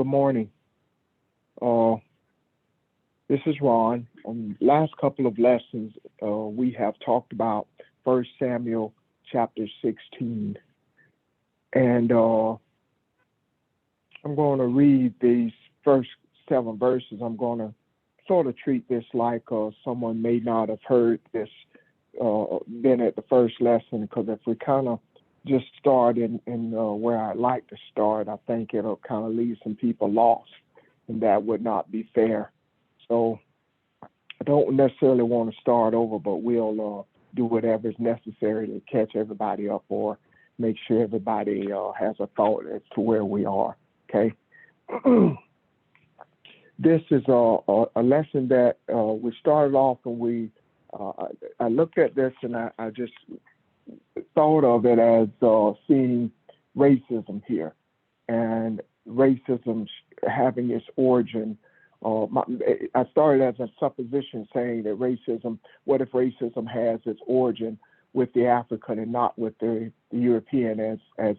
Good morning. Uh, this is Ron. Last couple of lessons, we have talked about First Samuel chapter 16. And I'm going to read these first 7 verses. I'm going to sort of treat this like someone may not have heard this, been at the first lesson, because if we kind of just start in where I like to start, I think it'll kind of leave some people lost, and that would not be fair. So I don't necessarily want to start over, but we'll do whatever is necessary to catch everybody up or make sure everybody has a thought as to where we are, okay? This is a lesson that we started off, and I looked at this and I just thought of it as seeing racism here, and racism having its origin. I started as a supposition saying that what if racism has its origin with the African and not with the European, as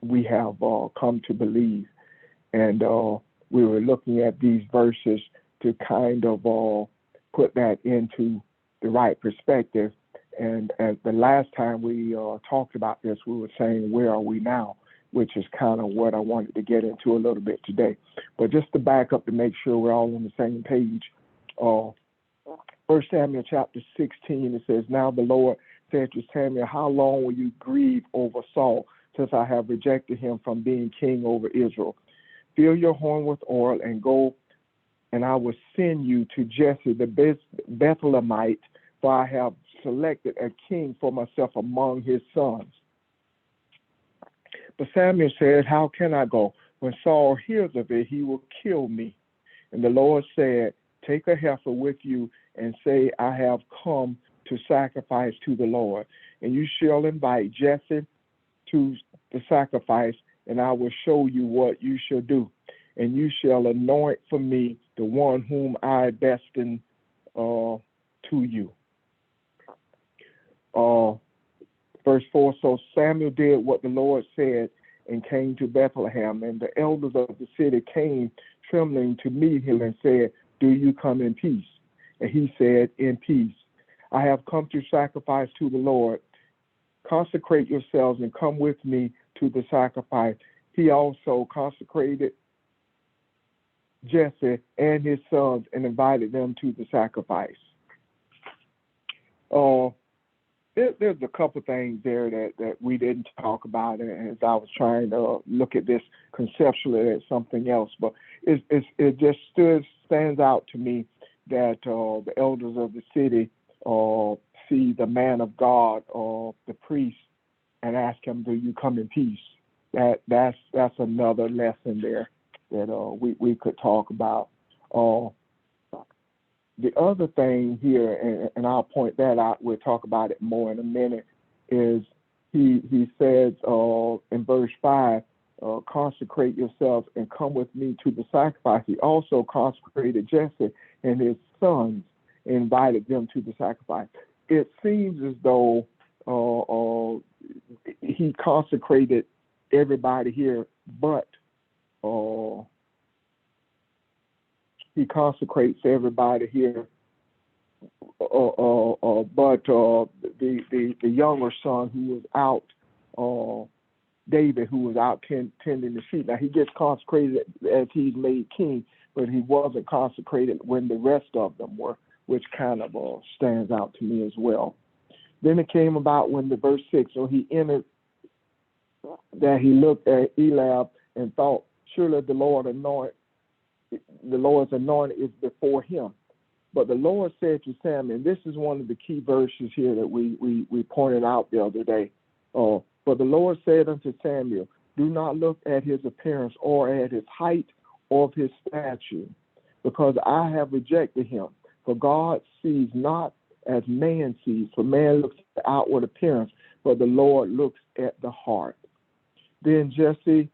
we have come to believe. And we were looking at these verses to kind of put that into the right perspective. And as the last time we talked about this, we were saying, where are we now? Which is kind of what I wanted to get into a little bit today. But just to back up to make sure we're all on the same page, 1 Samuel chapter 16, it says, now the Lord said to Samuel, how long will you grieve over Saul, since I have rejected him from being king over Israel? Fill your horn with oil and go, and I will send you to Jesse the Bethlehemite, for I have selected a king for myself among his sons. But Samuel said, how can I go? When Saul hears of it, he will kill me. And the Lord said, take a heifer with you and say, I have come to sacrifice to the Lord. And you shall invite Jesse to the sacrifice, and I will show you what you shall do. And you shall anoint for me the one whom I destine to you. Verse 4, so Samuel did what the Lord said and came to Bethlehem, and the elders of the city came trembling to meet him and said, do you come in peace? And he said, in peace. I have come to sacrifice to the Lord. Consecrate yourselves and come with me to the sacrifice. He also consecrated Jesse and his sons and invited them to the sacrifice. There's a couple things there that we didn't talk about, and as I was trying to look at this conceptually as something else, but it just stands out to me that the elders of the city see the man of God, the priest, and ask him, do you come in peace? That's another lesson there that we could talk about. The other thing here, and I'll point that out, we'll talk about it more in a minute, is he says in verse 5, consecrate yourselves and come with me to the sacrifice. He also consecrated Jesse and his sons and invited them to the sacrifice. It seems as though he consecrated everybody here, but he consecrates everybody here, but the younger son who was out, David, who was out tending the sheep. Now he gets consecrated as he's made king, but he wasn't consecrated when the rest of them were, which kind of stands out to me as well. Then it came about when the verse 6, so he entered, that he looked at Eliab and thought, surely the Lord's anointed is before him. But the Lord said to Samuel, and this is one of the key verses here that we pointed out the other day. But the Lord said unto Samuel, do not look at his appearance or at his height or of his stature, because I have rejected him. For God sees not as man sees, for man looks at the outward appearance, but the Lord looks at the heart. Then Jesse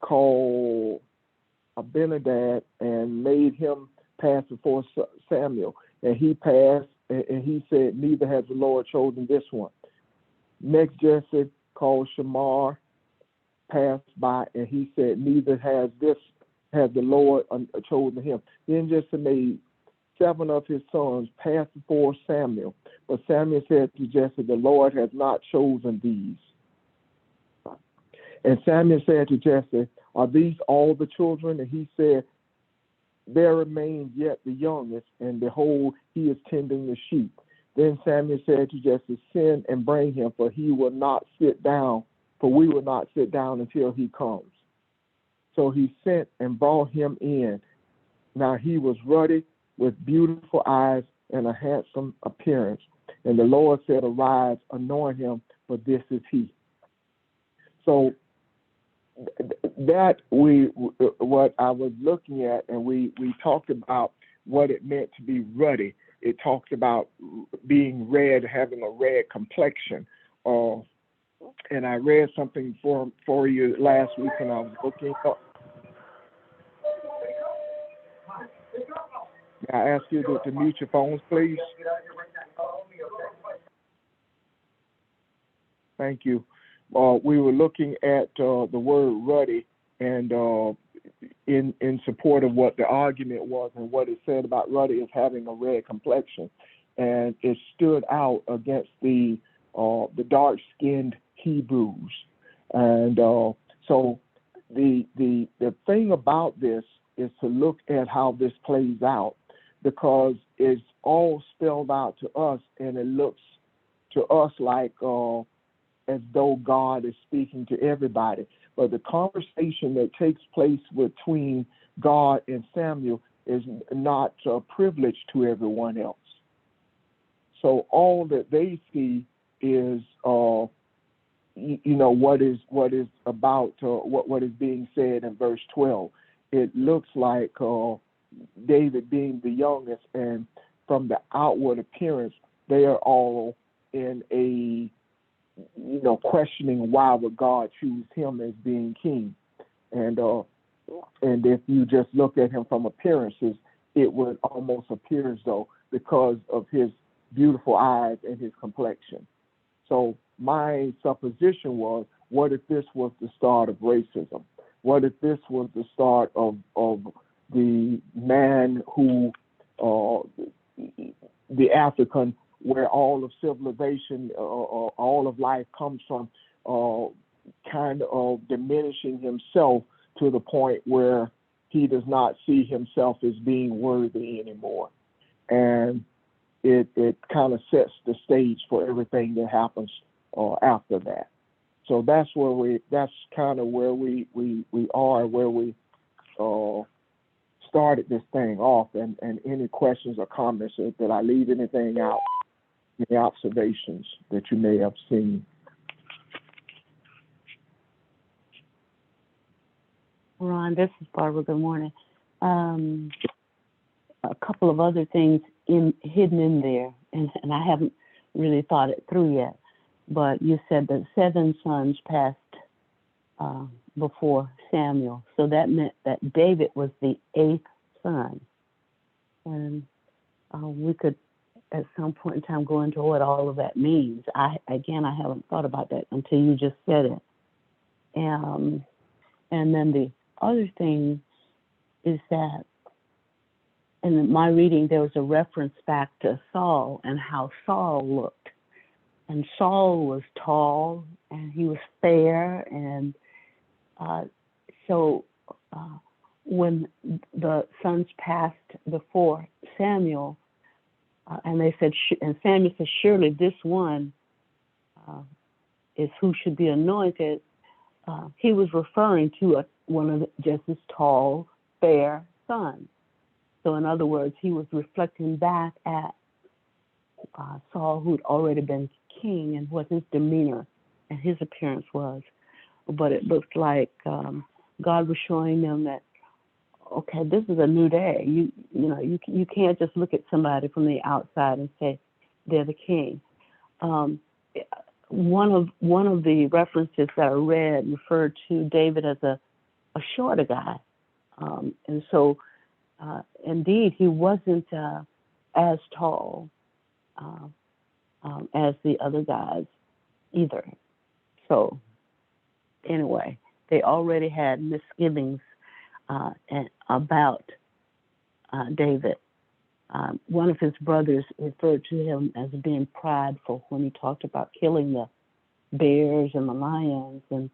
called Abinadab and made him pass before Samuel. And he passed, and he said, neither has the Lord chosen this one. Next Jesse called Shamar, passed by, and he said, neither has this had the Lord chosen him. Then Jesse made 7 of his sons pass before Samuel. But Samuel said to Jesse, the Lord has not chosen these. And Samuel said to Jesse, are these all the children? And he said, there remains yet the youngest, and behold, he is tending the sheep. Then Samuel said to Jesse, send and bring him, for we will not sit down until he comes. So he sent and brought him in. Now he was ruddy, with beautiful eyes and a handsome appearance. And the Lord said, arise, anoint him, for this is he. So that what I was looking at, and we talked about what it meant to be ruddy. It talked about being red, having a red complexion. And I read something for you last week when I was looking up. May I ask you to mute your phones, please? Thank you. We were looking at the word ruddy, and in support of what the argument was and what it said about ruddy is having a red complexion, and it stood out against the dark-skinned Hebrews. And so the thing about this is to look at how this plays out, because it's all spelled out to us, and it looks to us like as though God is speaking to everybody. But the conversation that takes place between God and Samuel is not privileged to everyone else. So all that they see is, what is about what is being said in verse 12. It looks like David being the youngest, and from the outward appearance, they are all in a questioning why would God choose him as being king. And if you just look at him from appearances, it would almost appear as though because of his beautiful eyes and his complexion. So my supposition was, what if this was the start of racism? What if this was the start of the man who, the African, where all of civilization, all of life comes from, kind of diminishing himself to the point where he does not see himself as being worthy anymore. And it kind of sets the stage for everything that happens after that. So that's kind of where we are, where we started this thing off. And any questions or comments, did I leave anything out? Any observations that you may have seen? Ron, this is Barbara. Good morning. A couple of other things hidden in there, and I haven't really thought it through yet. But you said that 7 sons passed before Samuel, so that meant that David was the 8th son. And we could, at some point in time, go into what all of that means. I haven't thought about that until you just said it. And then the other thing is that in my reading, there was a reference back to Saul and how Saul looked. And Saul was tall, and he was fair, and so when the sons passed before Samuel, and they said, and Samuel said, surely this one is who should be anointed. He was referring to one of Jesse's tall, fair sons. So in other words, he was reflecting back at Saul, who'd already been king, and what his demeanor and his appearance was. But it looked like God was showing them that, okay, this is a new day. You can't just look at somebody from the outside and say they're the king. One of the references that I read referred to David as a shorter guy, and so indeed he wasn't as tall as the other guys either. So anyway, they already had misgivings and about David. One of his brothers referred to him as being prideful when he talked about killing the bears and the lions and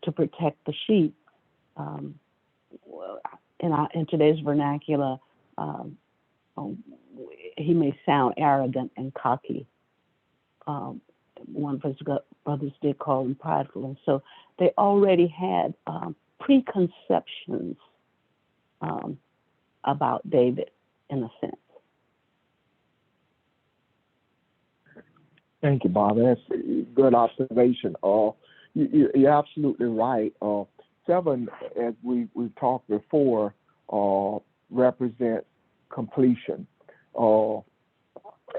to protect the sheep. In today's vernacular, he may sound arrogant and cocky. One of his brothers did call him prideful, and so they already had preconceptions about David, in a sense. Thank you, Bob. That's a good observation. You're absolutely right. 7, as we've talked before, represents completion.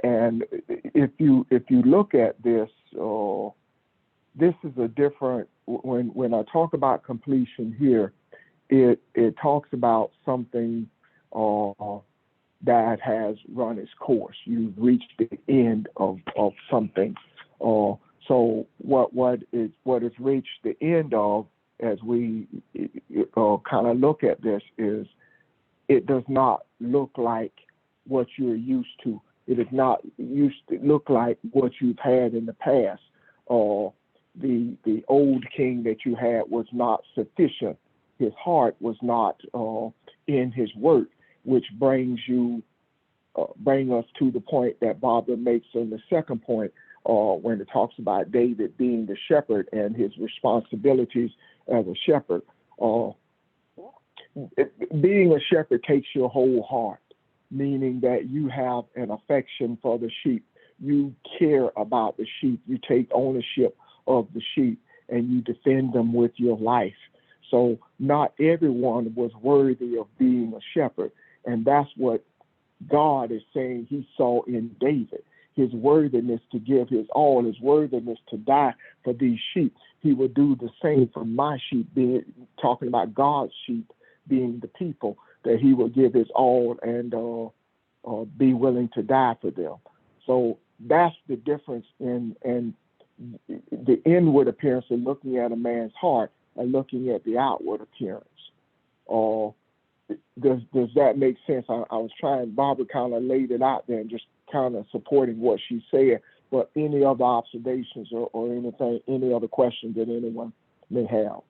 And if you look at this, this is a different. When I talk about completion here, it talks about something that has run its course. You've reached the end of something. So what is reached the end of, as we kind of look at this, is it does not look like what you're used to. It is not used to look like what you've had in the past. The old king that you had was not sufficient. His heart was not in his work, which bring us to the point that Barbara makes in the second point, when it talks about David being the shepherd and his responsibilities as a shepherd. Being a shepherd takes your whole heart, meaning that you have an affection for the sheep. You care about the sheep. You take ownership of the sheep and you defend them with your life. So not everyone was worthy of being a shepherd. And that's what God is saying he saw in David, his worthiness to give his all, his worthiness to die for these sheep. He would do the same for my sheep, talking about God's sheep being the people, that he would give his all and be willing to die for them. So that's the difference in the inward appearance of looking at a man's heart and looking at the outward appearance. Does that make sense? I was trying, Barbara kind of laid it out there and just kind of supporting what she said, but any other observations or anything, any other questions that anyone may have?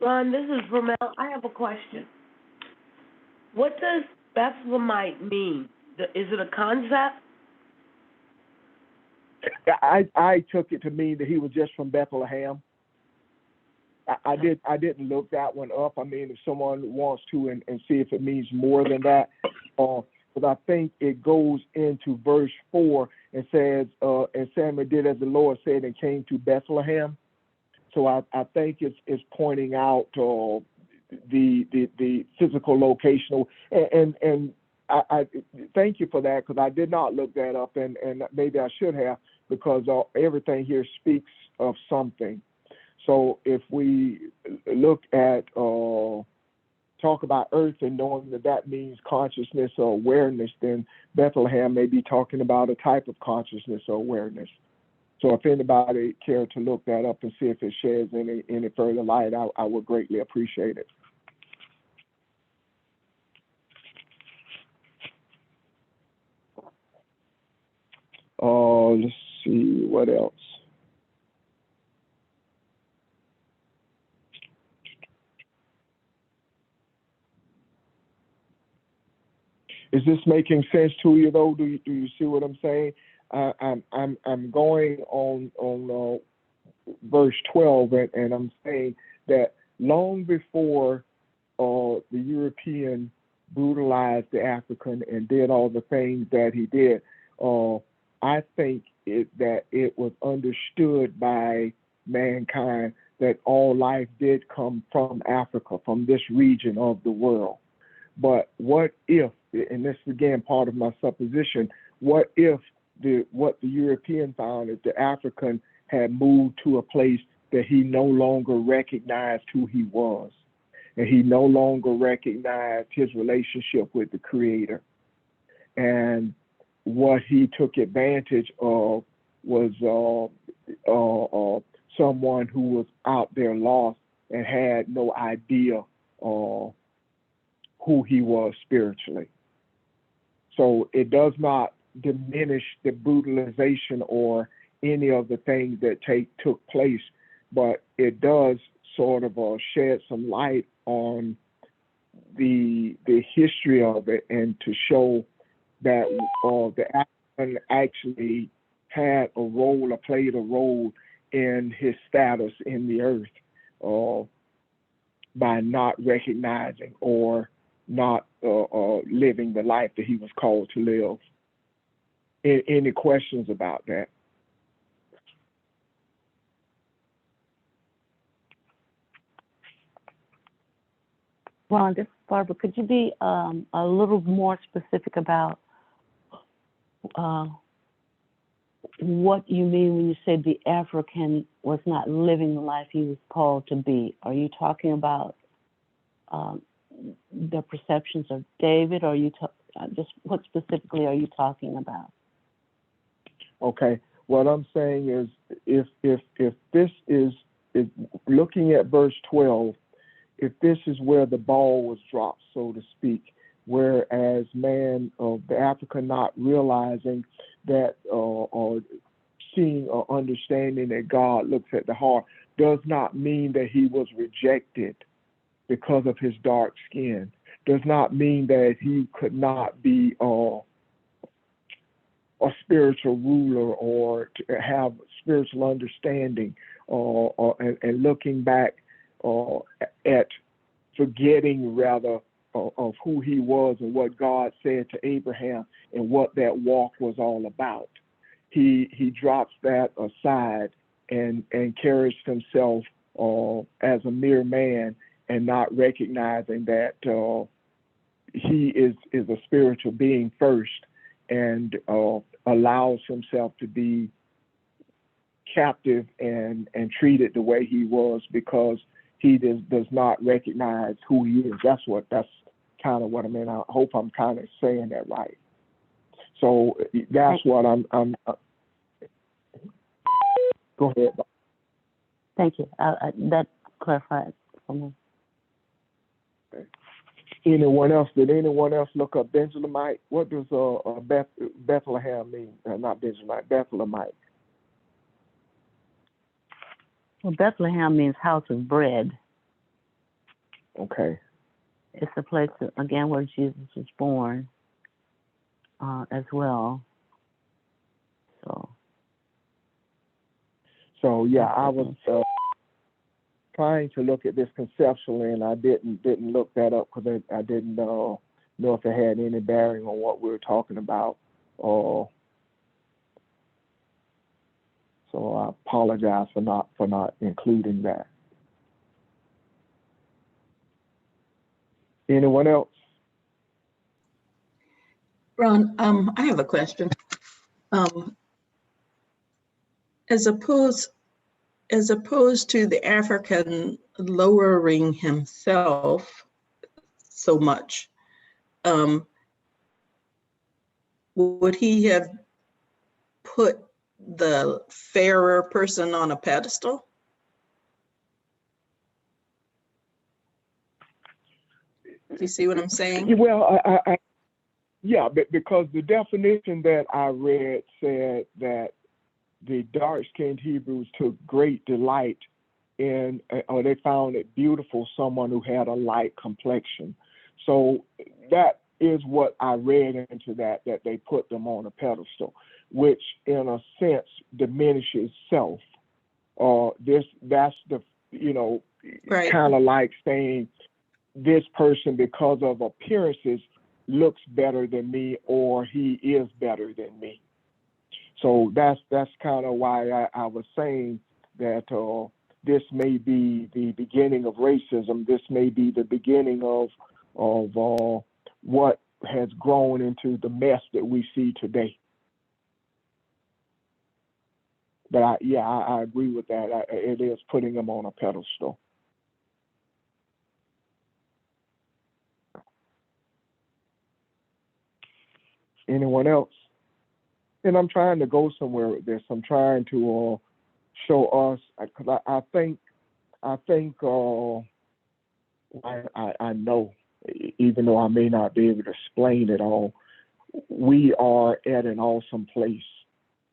Ron, this is Ramel. I have a question. What does Bethlehemite mean? Is it a concept? I took it to mean that he was just from Bethlehem. I didn't look that one up. I mean, if someone wants to and see if it means more than that, but I think it goes into verse 4 and says, and Samuel did as the Lord said and came to Bethlehem. So I think it's pointing out the physical location, and I thank you for that, because I did not look that up, and maybe I should have, because everything here speaks of something. So if we look at talk about earth and knowing that means consciousness or awareness, then Bethlehem may be talking about a type of consciousness or awareness. So if anybody care to look that up and see if it sheds any further light, I would greatly appreciate it. Let's see, what else? Is this making sense to you, though? Do you see what I'm saying? I'm going on verse 12, and I'm saying that long before the European brutalized the African and did all the things that he did, I think that it was understood by mankind that all life did come from Africa, from this region of the world. But what if, and this is again part of my supposition, what if what the European found is the African had moved to a place that he no longer recognized who he was, and he no longer recognized his relationship with the Creator. And what he took advantage of was someone who was out there lost and had no idea who he was spiritually. So it does not diminish the brutalization or any of the things that took place, but it does sort of shed some light on the history of it, and to show that the African actually had a role or played a role in his status in the earth by not recognizing or not living the life that he was called to live. Any questions about that? Ron, this is Barbara. Could you be a little more specific about what you mean when you say the African was not living the life he was called to be? Are you talking about the perceptions of David, or are you just what specifically are you talking about? Okay, what I'm saying is, if this is looking at verse 12, if this is where the ball was dropped, so to speak, whereas man of the African not realizing that or seeing or understanding that God looks at the heart, does not mean that he was rejected because of his dark skin. Does not mean that he could not be a spiritual ruler or to have spiritual understanding, and looking back at forgetting rather of who he was and what God said to Abraham and what that walk was all about. He drops that aside and carries himself as a mere man, and not recognizing that he is a spiritual being first, and allows himself to be captive and treated the way he was because he does not recognize who he is. That's kind of what I mean. I hope I'm kind of saying that right. So that's what I'm go ahead. Thank you. That clarifies for me. Okay. Anyone else? Did anyone else look up Benjaminite? What does Bethlehem mean? Not Benjaminite, Bethlehemite. Well, Bethlehem means house of bread. Okay. It's a place, again, where Jesus was born as well. So yeah, I was trying to look at this conceptually, and I didn't look that up because I didn't know if it had any bearing on what we were talking about. So I apologize for not including that. Anyone else? Ron, I have a question. As opposed to the African lowering himself so much, would he have put the fairer person on a pedestal? Do you see what I'm saying? Well, yeah, because the definition that I read said that the dark-skinned Hebrews took great delight in, or they found it beautiful, someone who had a light complexion. So that is what I read into that they put them on a pedestal, which in a sense diminishes self. That's the, Right. kind of like saying this person, because of appearances, looks better than me, or he is better than me. So that's kind of why I was saying that this may be the beginning of racism. This may be the beginning of what has grown into the mess that we see today. But I agree with that. It is putting them on a pedestal. Anyone else? and I'm trying to go somewhere with this. I'm trying to show us, because I think I know, even though I may not be able to explain it all, we are at an awesome place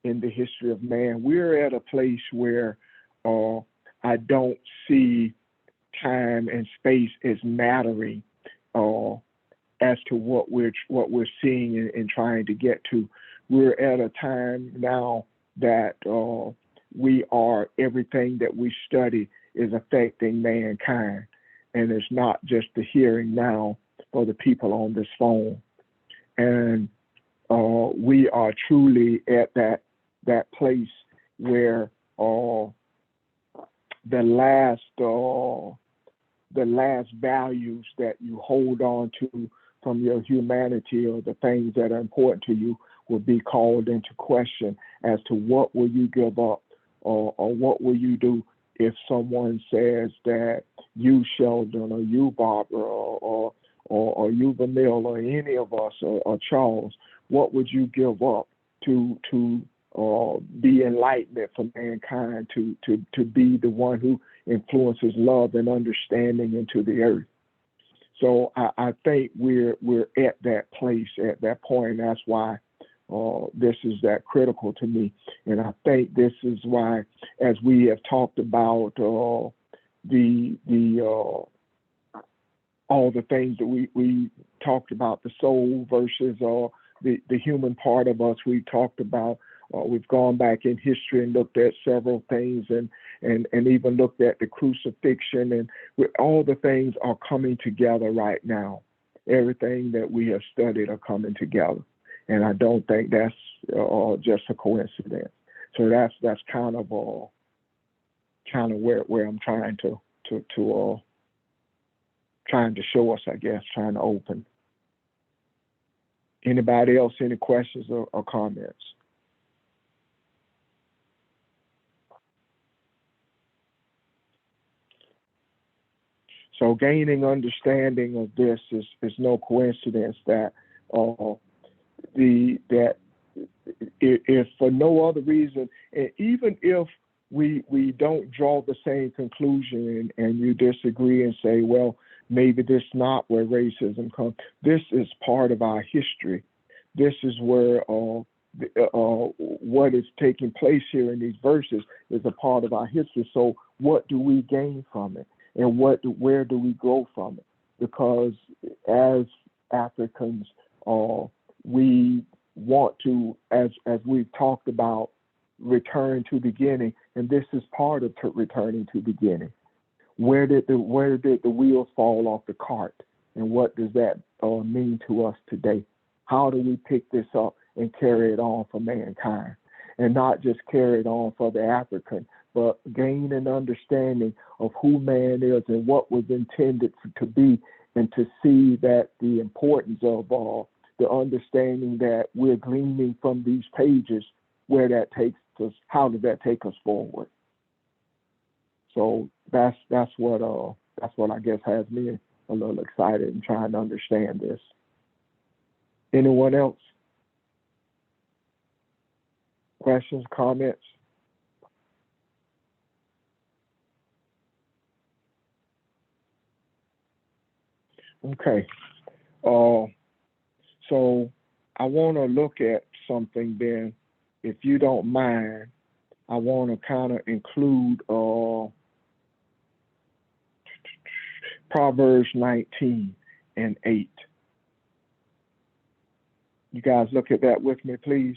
in the history of man. We're at a place where I don't see time and space as mattering as to what we're seeing and trying to get to. We're at a time now that we are, everything that we study is affecting mankind, and it's not just the hearing now for the people on this phone. And we are truly at that place where the last values that you hold on to from your humanity, or the things that are important to you, will be called into question as to what will you give up, or what will you do if someone says that you, Sheldon, or you, Barbara, or you, Vanille, or any of us, or Charles, what would you give up to be enlightenment for mankind, to be the one who influences love and understanding into the earth? So I think we're at that place, at that point. That's why this is that critical to me. And I think this is why, as we have talked about all the things that we talked about, the soul versus the human part of us, we talked about. We've gone back in history and looked at several things, and even looked at the crucifixion, and all the things are coming together right now. Everything that we have studied are coming together, and I don't think that's just a coincidence. So that's kind of where I'm trying to show us, I guess, trying to open. Anybody else, any questions or comments? So gaining understanding of this is no coincidence that if for no other reason, and even if we don't draw the same conclusion, and you disagree and say, well, maybe this is not where racism comes. This is part of our history. This is where what is taking place here in these verses is a part of our history. So what do we gain from it? And where do we grow from it? Because as Africans, we want to, as we've talked about, return to beginning, and this is part of returning to beginning. Where did the wheels fall off the cart, and what does that mean to us today? How do we pick this up and carry it on for mankind, and not just carry it on for the African, but gain an understanding of who man is and what was intended to be, and to see that the importance of the understanding that we're gleaning from these pages, where that takes us, how does that take us forward? So that's what I guess has me a little excited and trying to understand this. Anyone else? Questions, comments? Okay. So I want to look at something then, if you don't mind. I want to kind of include Proverbs 19 and 8. You guys look at that with me, please.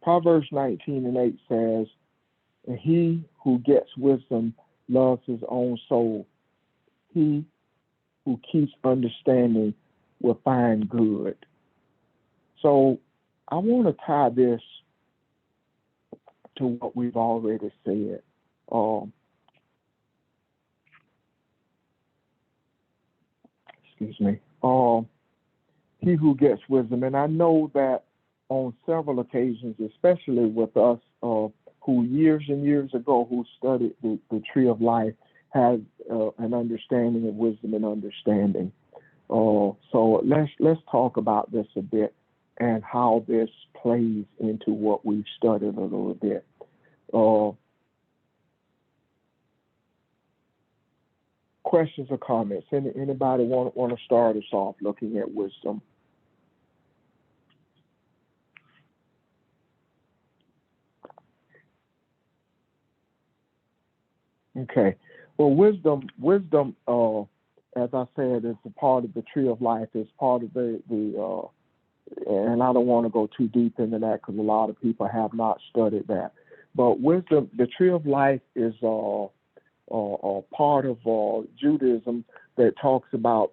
Proverbs 19 and 8 says, and he who gets wisdom loves his own soul. He who keeps understanding will find good. So I want to tie this to what we've already said. Excuse me. He who gets wisdom, and I know that on several occasions, especially with us who years and years ago who studied the tree of life, had an understanding of wisdom and understanding. So let's talk about this a bit and how this plays into what we've studied a little bit. Questions or comments? Anybody want to start us off looking at wisdom? Okay. Well, wisdom, as I said, is a part of the tree of life. It's part of the and I don't want to go too deep into that because a lot of people have not studied that. But wisdom, the tree of life is part of Judaism that talks about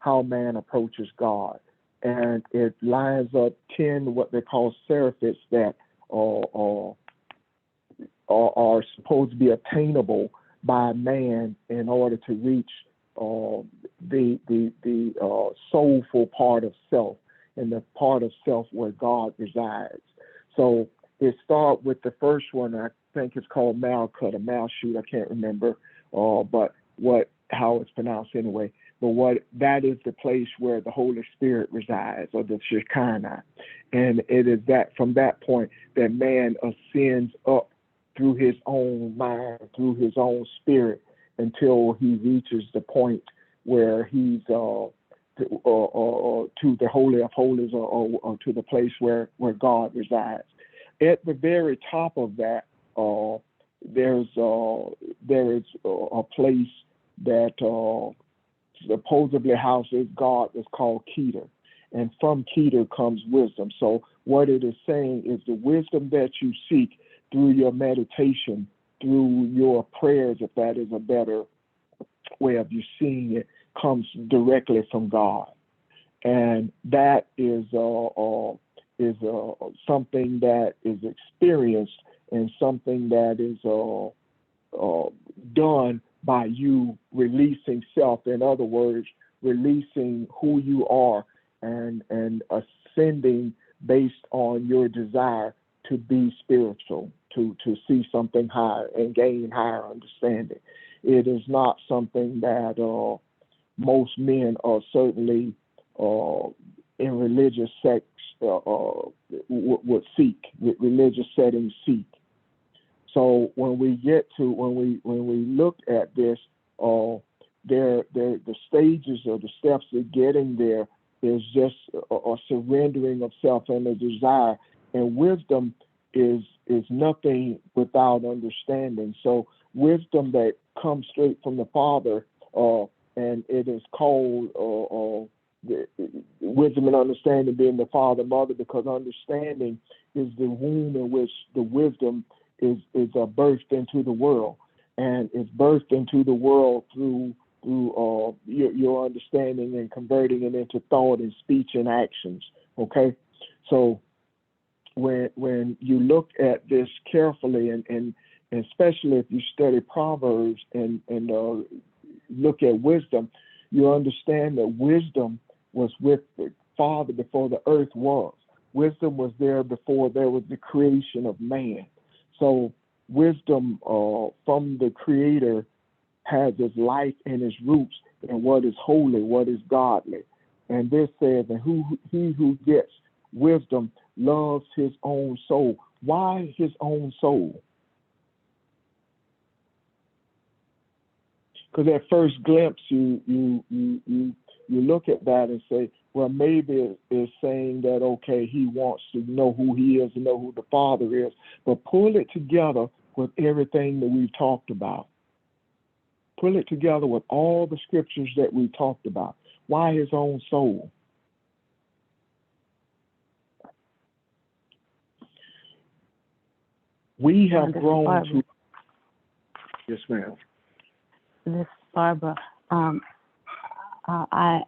how man approaches God, and it lines up 10 what they call seraphits that are supposed to be attainable by man in order to reach the soulful part of self, and the part of self where God resides. So it starts with the first one. I think it's called Malkut or Malshut. I can't remember, but how it's pronounced anyway. But that is the place where the Holy Spirit resides, or the Shekinah, and it is that from that point that man ascends up through his own mind, through his own spirit, until he reaches the point where he's to the Holy of Holies, or to the place where God resides. At the very top of that, there is a place that supposedly houses God is called Keter, and from Keter comes wisdom. So what it is saying is the wisdom that you seek through your meditation, through your prayers, if that is a better way of you seeing it, comes directly from God. And that is something that is experienced and something that is done by you releasing self. In other words, releasing who you are and ascending based on your desire to be spiritual, to see something higher and gain higher understanding. It is not something that most men are certainly in religious sects would seek, religious settings seek. So when we look at this, the stages or the steps of getting there is just a surrendering of self and a desire. And wisdom is nothing without understanding. So wisdom that comes straight from the Father, and it is called wisdom and understanding being the father, mother, because understanding is the womb in which the wisdom is birthed into the world, and it's birthed into the world through your understanding and converting it into thought and speech and actions. Okay, so when you look at this carefully, and especially if you study Proverbs and look at wisdom, you understand that wisdom was with the Father before the earth was. Wisdom was there before there was the creation of man. So wisdom from the Creator has its life and its roots in what is holy, what is godly. And this says, and he who gets wisdom loves his own soul. Why his own soul? Because at first glimpse, you look at that and say, well, maybe it's saying that, okay, he wants to know who he is and know who the Father is. But pull it together with everything that we've talked about. Pull it together with all the scriptures that we talked about. Why his own soul? We have grown to... Yes, ma'am. This Barbara, I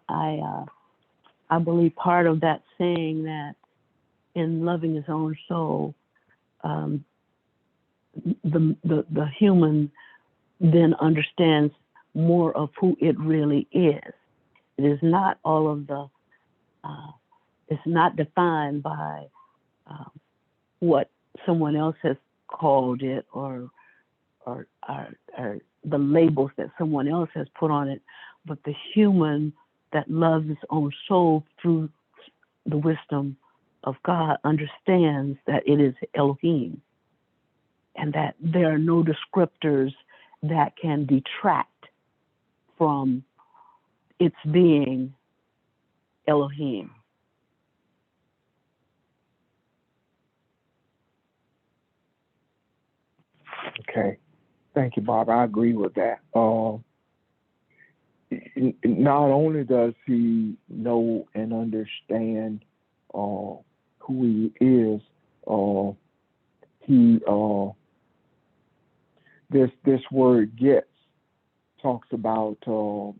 believe part of that saying that in loving his own soul, the human then understands more of who it really is. It is not all of the It's not defined by what someone else has called it or the labels that someone else has put on it, but the human that loves his own soul through the wisdom of God understands that it is Elohim, and that there are no descriptors that can detract from its being Elohim. Okay. Thank you, Bob. I agree with that. Not only does he know and understand who he is, this word gets talks about to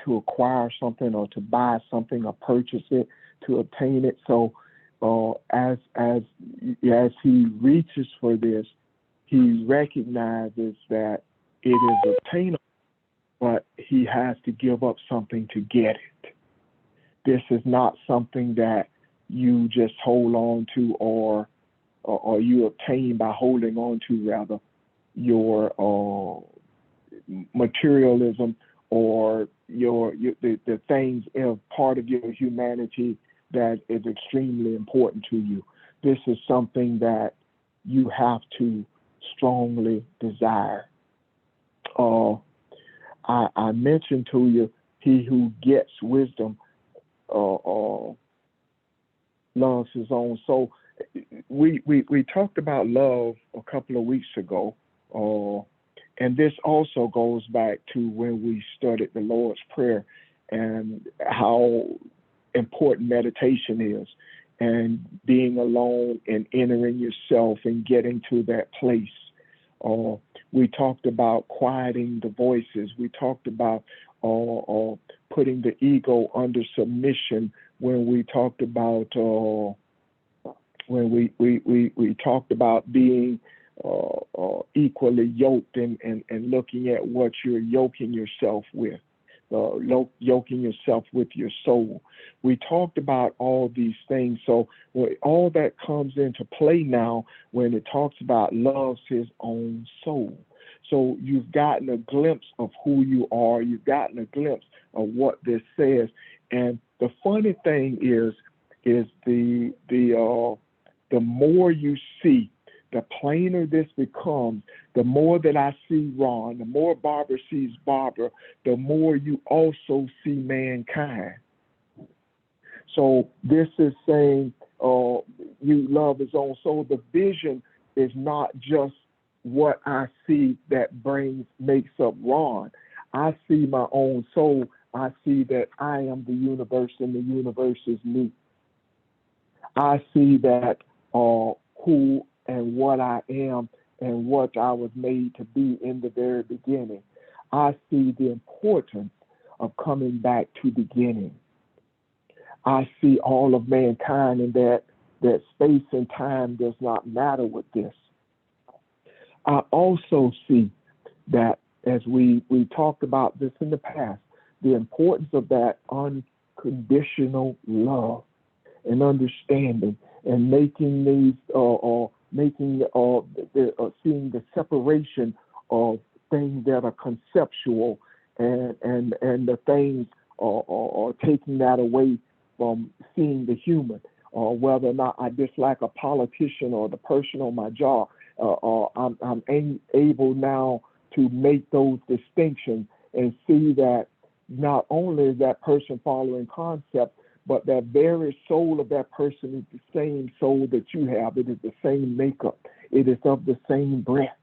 acquire something or to buy something or purchase it, to obtain it. So as he reaches for this, he recognizes that it is obtainable, but he has to give up something to get it. This is not something that you just hold on to or you obtain by holding on to, rather, your materialism or the things of part of your humanity that is extremely important to you. This is something that you have to strongly desire. I mentioned to you, he who gets wisdom loves his own soul. We talked about love a couple of weeks ago, and this also goes back to when we studied the Lord's Prayer and how important meditation is, and being alone and entering yourself and getting to that place. We talked about quieting the voices. We talked about putting the ego under submission when we talked about when we talked about being equally yoked and looking at what you're yoking yourself with. Yoking yourself with your soul. We talked about all these things. So all that comes into play now when it talks about loves his own soul. So you've gotten a glimpse of who you are. You've gotten a glimpse of what this says. And the funny thing is the more you see, the plainer this becomes. The more that I see Ron, the more Barbara sees Barbara, the more you also see mankind. So this is saying you love his own soul. The vision is not just what I see that makes up Ron. I see my own soul. I see that I am the universe and the universe is me. I see that who and what I am and what I was made to be in the very beginning. I see the importance of coming back to beginning. I see all of mankind and that space and time does not matter with this. I also see that, as we talked about this in the past, the importance of that unconditional love and understanding and making these seeing the separation of things that are conceptual and the things or taking that away from seeing the human, or whether or not I dislike a politician or the person on my job. I'm able now to make those distinctions and see that not only is that person following concepts, but that very soul of that person is the same soul that you have. It is the same makeup. It is of the same breath.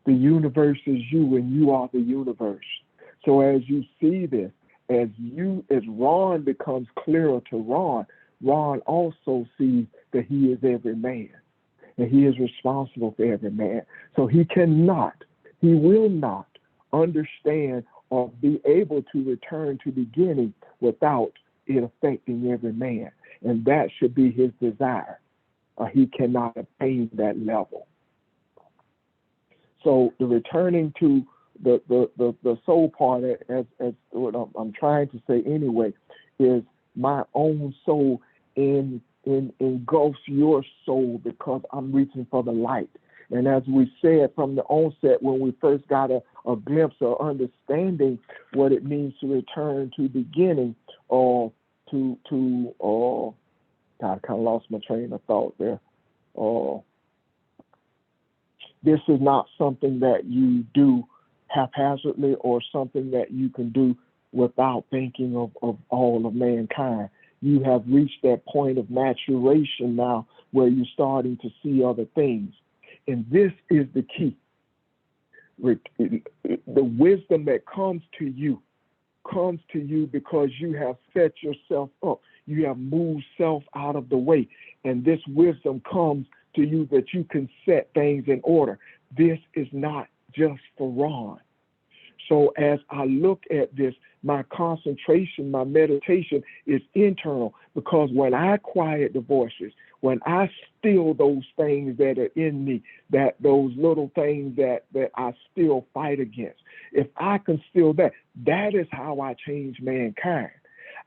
The universe is you and you are the universe. So as you see this, as Ron becomes clearer to Ron, Ron also sees that he is every man and he is responsible for every man. So he will not understand or be able to return to beginning without it affecting every man. And that should be his desire. He cannot attain that level. So the returning to the soul part, as what I'm trying to say anyway, is my own soul engulfs your soul because I'm reaching for the light. And as we said from the onset, when we first got a glimpse of understanding what it means to return to beginning, or God, I kind of lost my train of thought there. This is not something that you do haphazardly or something that you can do without thinking of all of mankind. You have reached that point of maturation now where you're starting to see other things. And this is the key. The wisdom that comes to you because you have set yourself up. You have moved self out of the way. And this wisdom comes to you that you can set things in order. This is not just for Ron. So as I look at this, my concentration, my meditation is internal, because when I quiet the voices, when I still those things that are in me, that those little things that I still fight against, if I can still that, that is how I change mankind.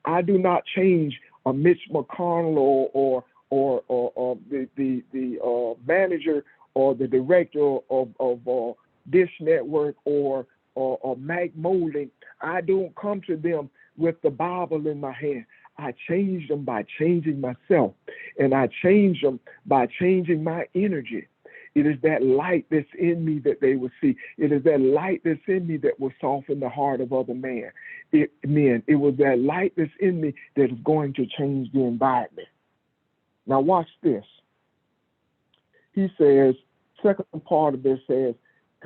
I do not change a Mitch McConnell or the manager or the director of Dish Network or Mac Molding. I don't come to them with the Bible in my hand. I change them by changing myself, and I change them by changing my energy. It is that light that's in me that they will see. It is that light that's in me that will soften the heart of other men. It was that light that's in me that is going to change the environment. Now watch this. He says, second part of this says,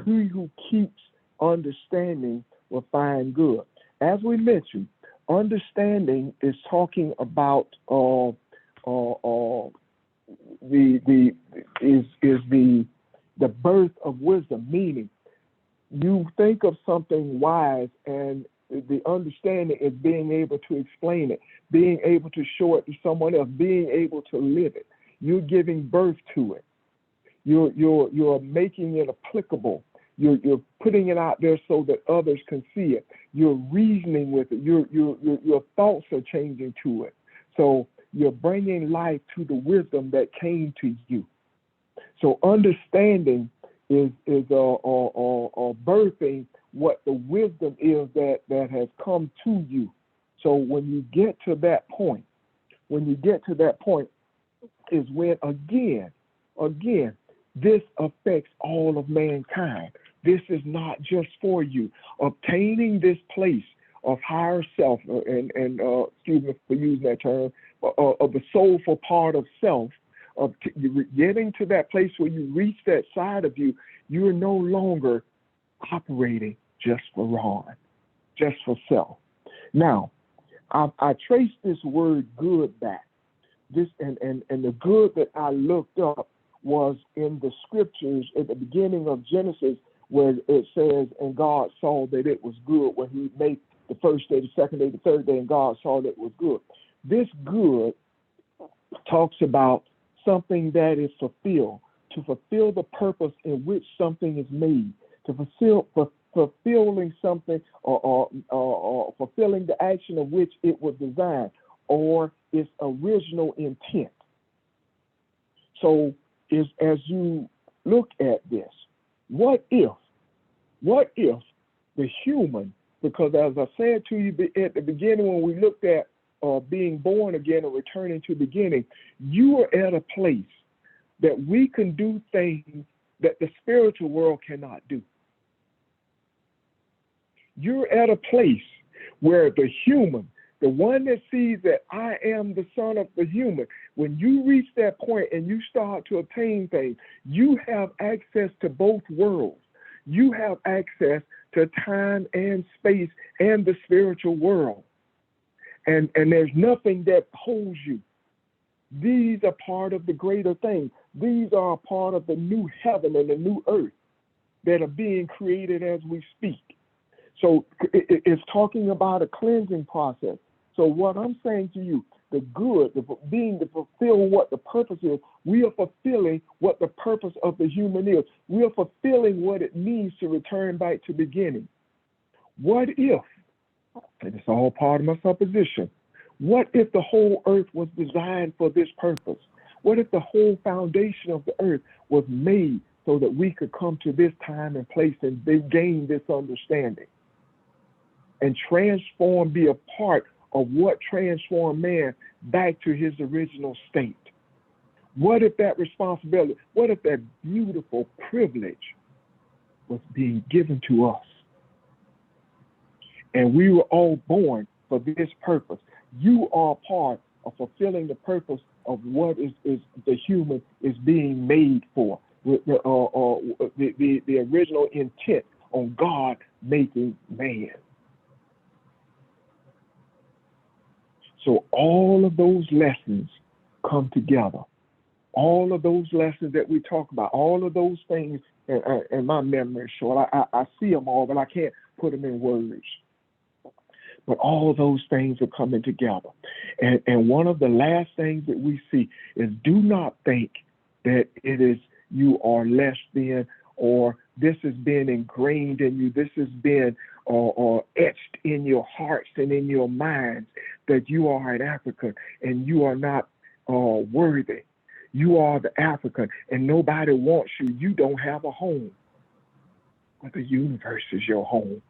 he who keeps understanding will find good. As we mentioned, understanding is talking about the birth of wisdom, meaning you think of something wise, and the understanding is being able to explain it, being able to show it to someone else, being able to live it. You're giving birth to it. You're making it applicable. You're putting it out there so that others can see it. You're reasoning with it. Your thoughts are changing to it. So you're bringing life to the wisdom that came to you. So understanding is birthing what the wisdom is that has come to you. So when you get to that point, is when again, this affects all of mankind. This is not just for you. Obtaining this place of higher self, and excuse me for using that term, of the soulful part of self, of getting to that place where you reach that side of you, you are no longer operating just for Ron, just for self. Now, I traced this word good back. This and the good that I looked up was in the scriptures at the beginning of Genesis, where it says, and God saw that it was good, when he made the first day, the second day, the third day, and God saw that it was good. This good talks about something that is fulfilled, to fulfill the purpose in which something is made, to fulfilling something or fulfilling the action of which it was designed, or its original intent. So as you look at this, what if the human, because as I said to you at the beginning when we looked at being born again or returning to beginning, you are at a place that we can do things that the spiritual world cannot do. You're at a place where the human, the one that sees that I am the son of the human, when you reach that point and you start to attain things, you have access to both worlds. You have access to time and space and the spiritual world. And there's nothing that holds you. These are part of the greater thing. These are a part of the new heaven and the new earth that are being created as we speak. So it's talking about a cleansing process. So what I'm saying to you, the good, being to fulfill what the purpose is, we are fulfilling what the purpose of the human is. We are fulfilling what it means to return back to beginning. What if, and it's all part of my supposition, What if the whole earth was designed for this purpose? What if the whole foundation of the earth was made so that we could come to this time and place and gain this understanding and transform, be a part of what transformed man back to his original state? What if that responsibility, what if that beautiful privilege was being given to us? And we were all born for this purpose. You are part of fulfilling the purpose of what is the human is being made for. The original intent on God making man. So all of those lessons come together. All of those lessons that we talk about, all of those things, and my memory is short. I see them all, but I can't put them in words. But all those things are coming together. And one of the last things that we see is, do not think that it is you are less than, or this has been ingrained in you, this has been or etched in your hearts and in your minds that you are an African and you are not worthy. You are the African and nobody wants you. You don't have a home. But the universe is your home.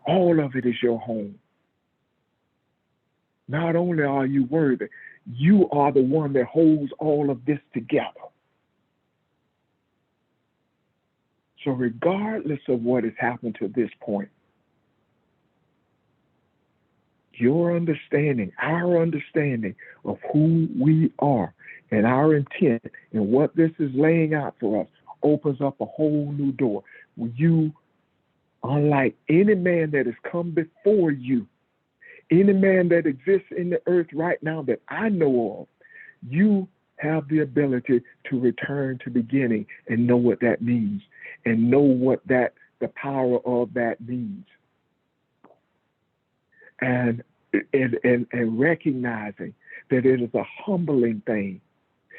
All of it is your home. Not only are you worthy, you are the one that holds all of this together. So regardless of what has happened to this point, your understanding, our understanding of who we are and our intent and what this is laying out for us opens up a whole new door. You, unlike any man that has come before you, any man that exists in the earth right now that I know of, you have the ability to return to beginning and know what that means and know what the power of that means. And recognizing that it is a humbling thing.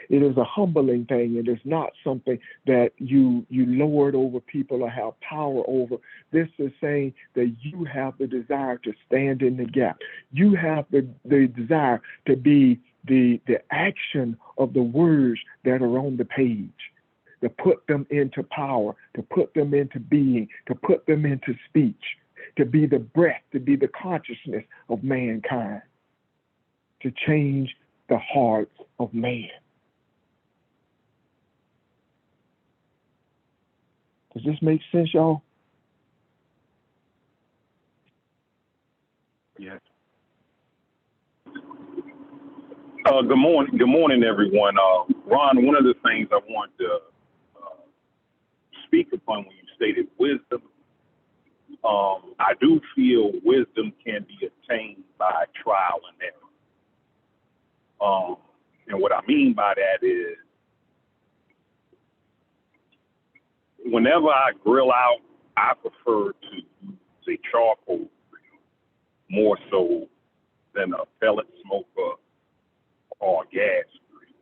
It is a humbling thing. It is not something that you lord over people or have power over. This is saying that you have the desire to stand in the gap. You have the desire to be the action of the words that are on the page, to put them into power, to put them into being, to put them into speech, to be the breath, to be the consciousness of mankind, to change the hearts of man. Does this make sense, y'all? Yes. Good morning, everyone. Ron, one of the things I want to speak upon when you stated wisdom, I do feel wisdom can be attained by trial and error. And what I mean by that is, whenever I grill out, I prefer to use a charcoal grill more so than a pellet smoker or a gas grill.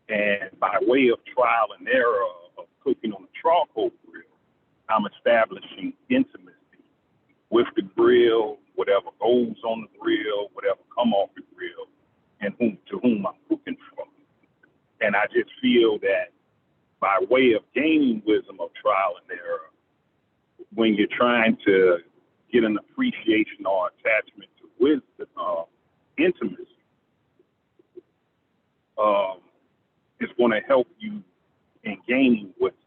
And by way of trial and error of cooking on a charcoal grill, I'm establishing intimacy with the grill, whatever goes on the grill, whatever come off the grill, and to whom I'm cooking from. And I just feel that by way of gaining wisdom of trial and error, when you're trying to get an appreciation or attachment to wisdom, intimacy, it's going to help you in gaining wisdom.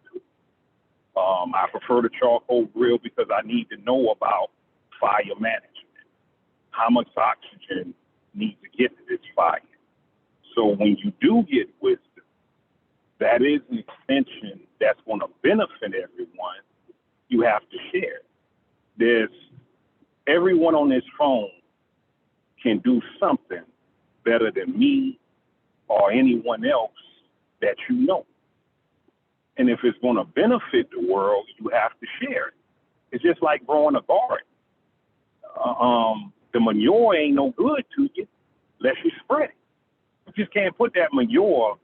I prefer the charcoal grill because I need to know about fire management, how much oxygen needs to get to this fire. So when you do get wisdom, that is an extension that's going to benefit everyone. You have to share. Everyone on this phone can do something better than me or anyone else that you know. And if it's going to benefit the world, you have to share it. It's just like growing a garden. The manure ain't no good to you unless you spread it. You just can't put that manure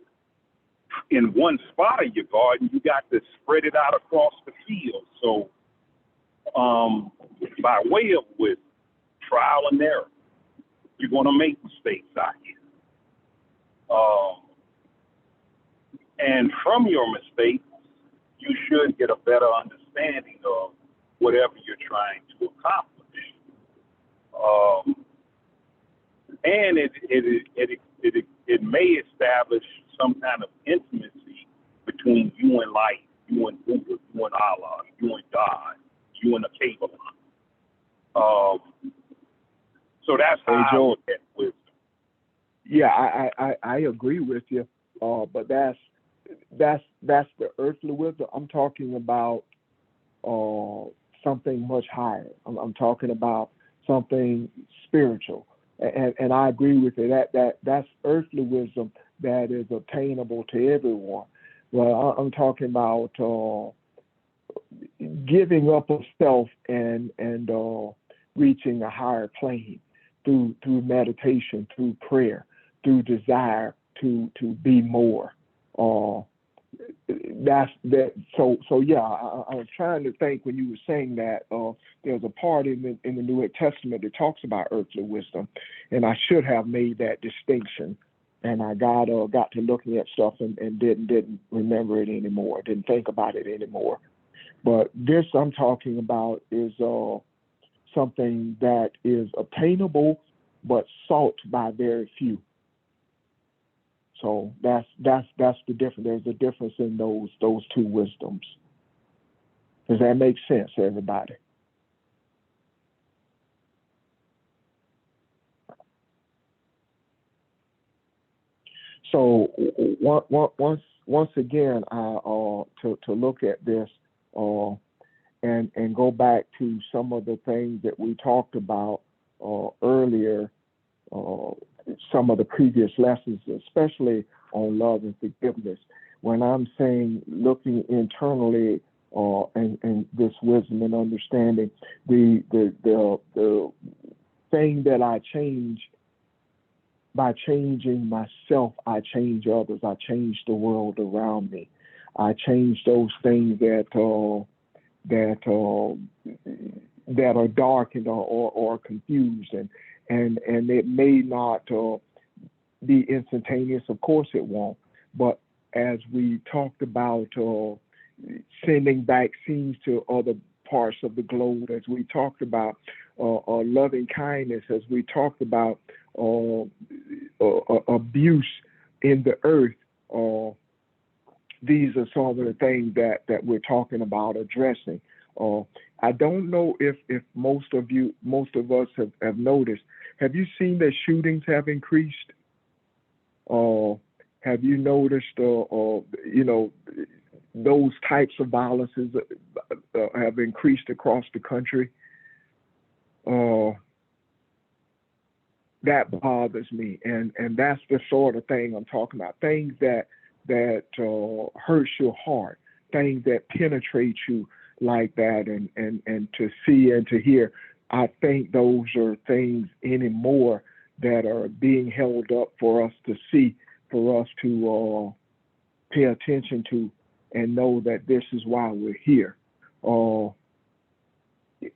in one spot of your garden. You got to spread it out across the field. So by way of with trial and error, You're going to make mistakes out here. And from your mistakes, you should get a better understanding of whatever you're trying to accomplish. And it may establish some kind of intimacy between you and life, you and Buddha, you and Allah, you and God, you and the Kabbalah. So that's how I look at wisdom. Yeah, I agree with you, but that's the earthly wisdom. I'm talking about something much higher. I'm talking about something spiritual, and I agree with you. That's earthly wisdom that is obtainable to everyone. Well, I'm talking about giving up of self and reaching a higher plane through meditation, through prayer, through desire to be more. That's that. So yeah. I was trying to think when you were saying that. There's a part in the New Testament that talks about earthly wisdom, and I should have made that distinction. And I got to looking at stuff and didn't remember it anymore. Didn't think about it anymore. But this I'm talking about is something that is obtainable but sought by very few. So that's the difference. There's a difference in those two wisdoms. Does that make sense, everybody? So once again, to look at this and go back to some of the things that we talked about earlier, some of the previous lessons, especially on love and forgiveness. When I'm saying looking internally and this wisdom and understanding, the thing that I change. By changing myself, I change others. I change the world around me. I change those things that are darkened or confused, and it may not be instantaneous. Of course, it won't. But as we talked about sending vaccines to other parts of the globe, as we talked about loving kindness, as we talked about abuse in the earth, these are some of the things that we're talking about addressing. I don't know if most of us have noticed. Have you seen that shootings have increased? Have you noticed, those types of violences have increased across the country? That bothers me, and that's the sort of thing I'm talking about. Things that hurts your heart, things that penetrate you like that, and to see and to hear. I think those are things anymore that are being held up for us to see, for us to pay attention to, and know that this is why we're here.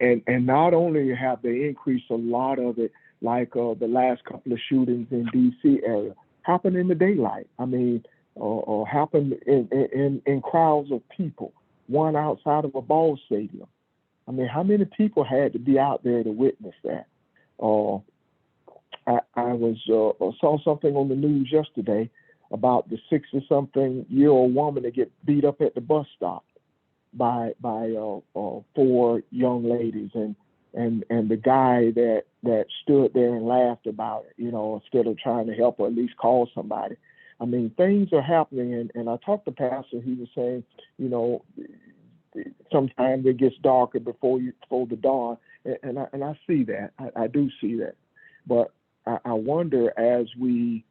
And not only have they increased a lot of it, like the last couple of shootings in D.C. area, happened in the daylight. I mean, happened in crowds of people, one outside of a ball stadium. I mean, how many people had to be out there to witness that? I saw something on the news yesterday about the 60-something-year-old woman that get beat up at the bus stop by 4 young ladies, and the guy that stood there and laughed about it, instead of trying to help or at least call somebody. I mean, things are happening, and I talked to Pastor. He was saying, sometimes it gets darker before the dawn, and I see that. I do see that, but I wonder, as we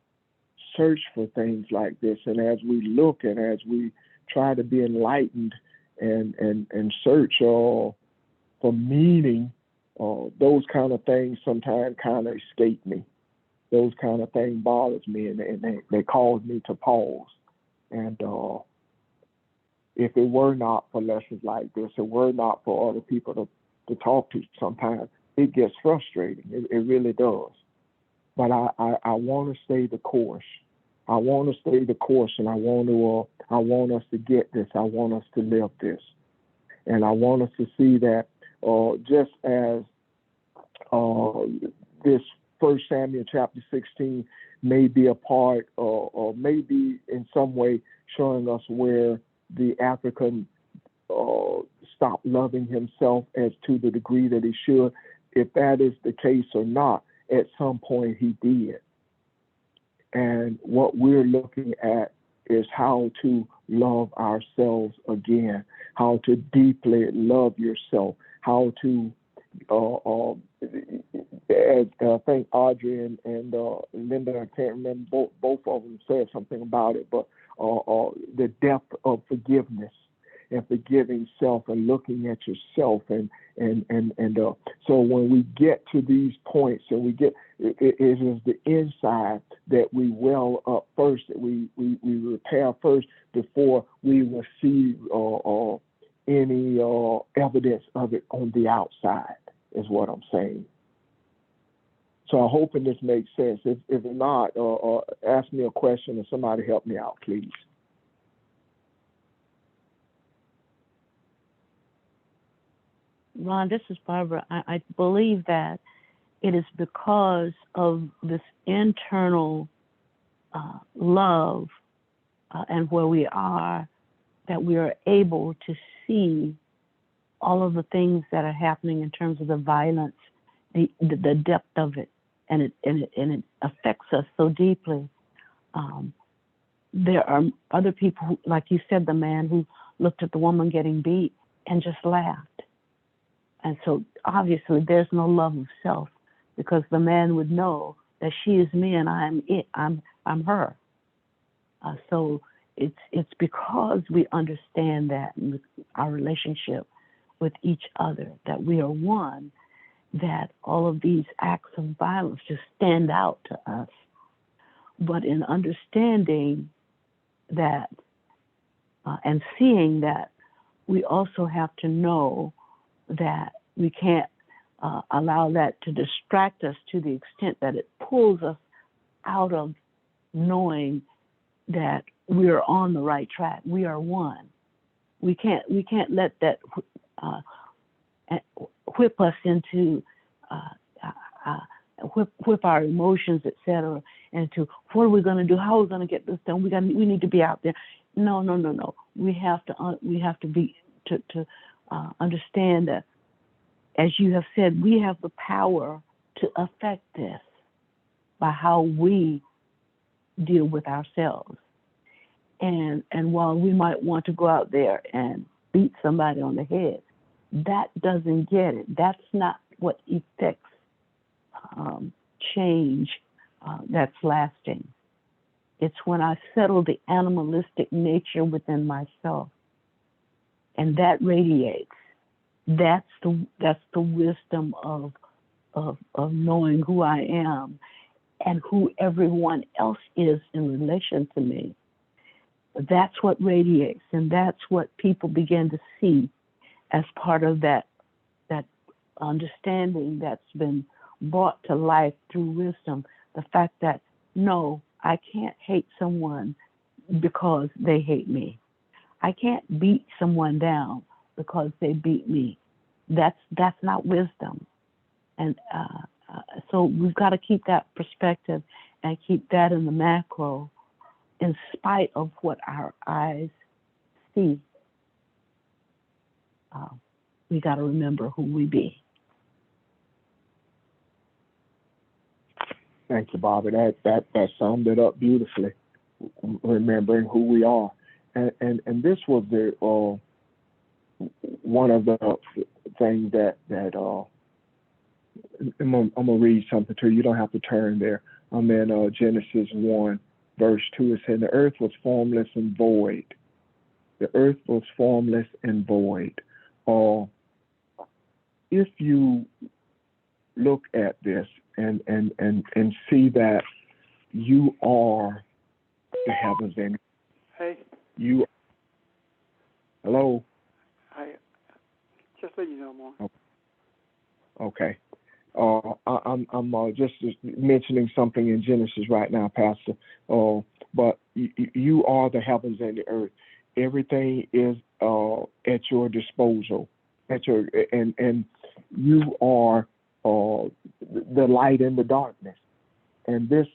search for things like this, and as we look, and as we try to be enlightened and search for meaning, those kind of things sometimes kind of escape me. Those kind of things bothers me, and they cause me to pause. And if it were not for lessons like this, it were not for other people to talk to, sometimes it gets frustrating. It really does. but I want to stay the course. I want to stay the course, and I want us to get this. I want us to live this, and I want us to see that just as this 1 Samuel chapter 16 may be a part, or may be in some way showing us where the African stopped loving himself as to the degree that he should. If that is the case or not, at some point he did. And what we're looking at is how to love ourselves again, how to deeply love yourself, how to, as I think Audrey and Linda, I can't remember, both of them said something about it, but the depth of forgiveness and forgiving self and looking at yourself and so when we get to these points and we get it is the inside that we well up first, that we repair first before we will see any evidence of it on the outside, is what I'm saying. So I'm hoping this makes sense. If not, ask me a question or somebody help me out, please. Ron, this is Barbara. I believe that it is because of this internal love and where we are that we are able to see all of the things that are happening in terms of the violence, the depth of it, and it affects us so deeply. There are other people who, like you said, the man who looked at the woman getting beat and just laughed. And so obviously there's no love of self, because the man would know that she is me and I'm it. I'm her. So it's because we understand that in our relationship with each other, that we are one, that all of these acts of violence just stand out to us. But in understanding that and seeing that, we also have to know that we can't allow that to distract us to the extent that it pulls us out of knowing that we are on the right track. We are one. We can't let that whip us into whip our emotions, etc., into what are we going to do? How are we going to get this done? We need to be out there. No. We have to be to understand that, as you have said, we have the power to affect this by how we deal with ourselves. And while we might want to go out there and beat somebody on the head, that doesn't get it. That's not what effects change that's lasting. It's when I settle the animalistic nature within myself, and that radiates. That's the wisdom of knowing who I am and who everyone else is in relation to me. That's what radiates, and that's what people begin to see as part of that understanding that's been brought to life through wisdom. The fact that, no, I can't hate someone because they hate me. I can't beat someone down because they beat me. That's not wisdom. And so we've got to keep that perspective and keep that in the macro, in spite of what our eyes see. We got to remember who we be. Thank you, Bobby. That summed it up beautifully. Remembering who we are, and this was the one of the things that I'm gonna read something to you. You don't have to turn there. I'm in Genesis 1, verse 2. It said, "The earth was formless and void." The earth was formless and void. If you look at this and see that you are the heavens and Hey. you. Hello. Hi. Just let you know more. Okay. I'm just mentioning something in Genesis right now, Pastor. But you are the heavens and the earth. Everything is at your disposal. And you are the light in the darkness. And this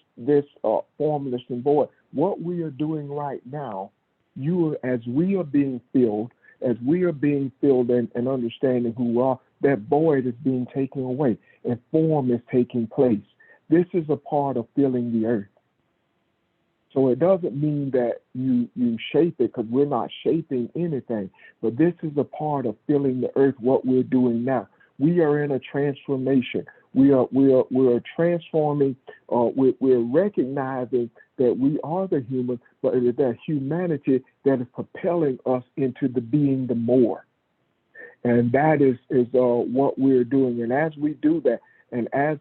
formless and void. What we are doing right now, as we are being filled and understanding who we are, that void is being taken away and form is taking place. This is a part of filling the earth. So it doesn't mean that you shape it, because we're not shaping anything, but this is a part of filling the earth, what we're doing now. We are in a transformation. We are transforming, we're recognizing that we are the human, but it is that humanity that is propelling us into the being the more. And that is what we're doing. And as we do that, and as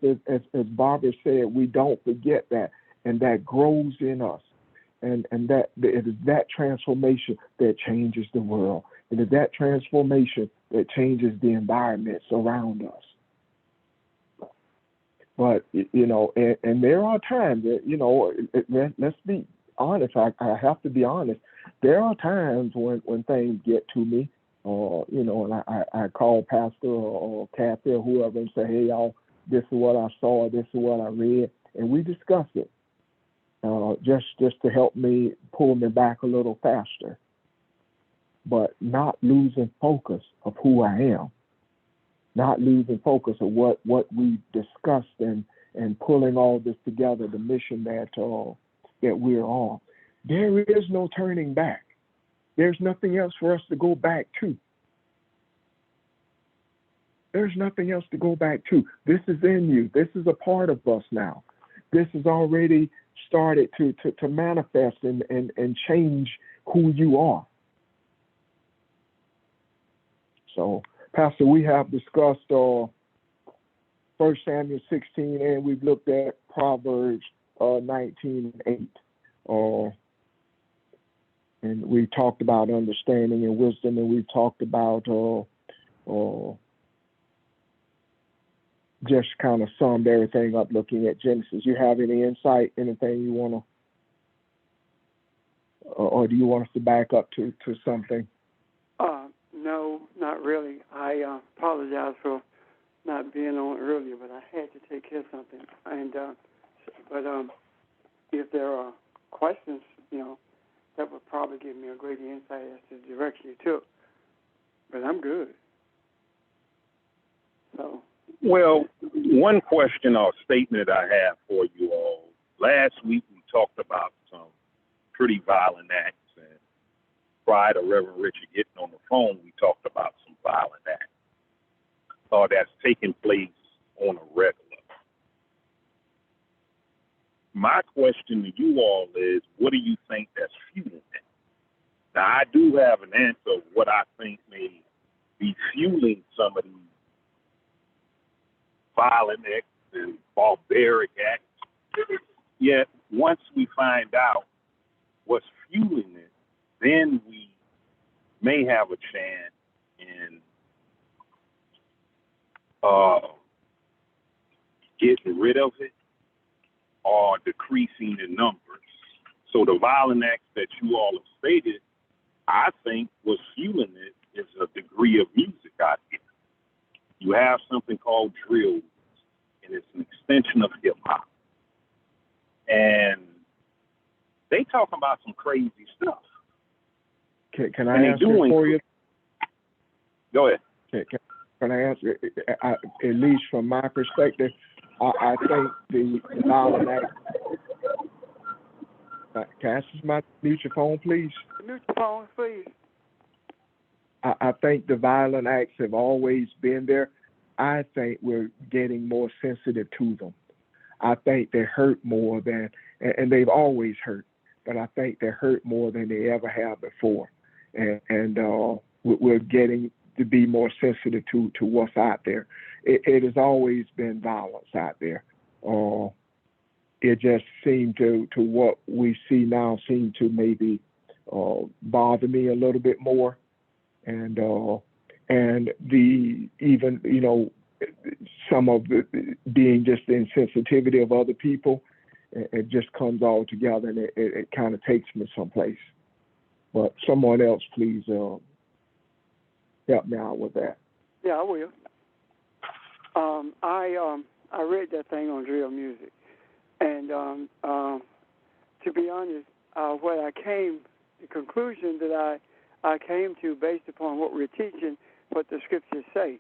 Barbara said, we don't forget that, and that grows in us. And that it is that transformation that changes the world. It is that transformation that changes the environments around us. But, and there are times that, let's be honest, I have to be honest. There are times when things get to me, and I call Pastor or Kathy or whoever and say, hey, y'all, this is what I saw, this is what I read, and we discuss it, just to help me pull me back a little faster, but not losing focus of who I am, not losing focus of what we discussed and pulling all this together, the mission that we're on. There is no turning back. There's nothing else for us to go back to. There's nothing else to go back to. This is in you. This is a part of us now. This has already started to manifest and change who you are. So, Pastor, we have discussed 1 Samuel 16, and we've looked at Proverbs 19 and 8. And we talked about understanding and wisdom, and we talked about just kind of summed everything up looking at Genesis. You have any insight, anything you want to, or do you want us to back up to something? No, not really. I apologize for not being on earlier, but I had to take care of something. And but if there are questions, that would probably give me a great insight as to the direction you took. But I'm good. So. Well, one question or statement I have for you all. Last week we talked about some pretty violent acts, and prior to Reverend Richard getting on the phone, we talked about some violent acts that's taking place on a regular. My question to you all is, what do you think that's fueling that? Now, I do have an answer of what I think may be fueling some of these violent acts and barbaric acts. Yet, once we find out what's fueling it, then we may have a chance in getting rid of it or decreasing the numbers. So the violent acts that you all have stated, I think what's fueling it is a degree of music out here. You have something called drill, and it's an extension of hip hop. And they talking about some crazy stuff. Can I answer for you? Go ahead. Can I answer? At least from my perspective, I think the violent act. Can I ask mute your phone, please? Mute your phone, please. I think the violent acts have always been there. I think we're getting more sensitive to them. I think they hurt more than, and they've always hurt, but I think they hurt more than they ever have before. And we're getting to be more sensitive to what's out there. It has always been violence out there. It just seemed to what we see now seem to maybe bother me a little bit more. And the even, some of the being just the insensitivity of other people. It just comes all together, and it kind of takes me someplace. But someone else, please help me out with that. Yeah, I will. I read that thing on drill music, and to be honest, the conclusion that I came to based upon what we're teaching, what the scriptures say,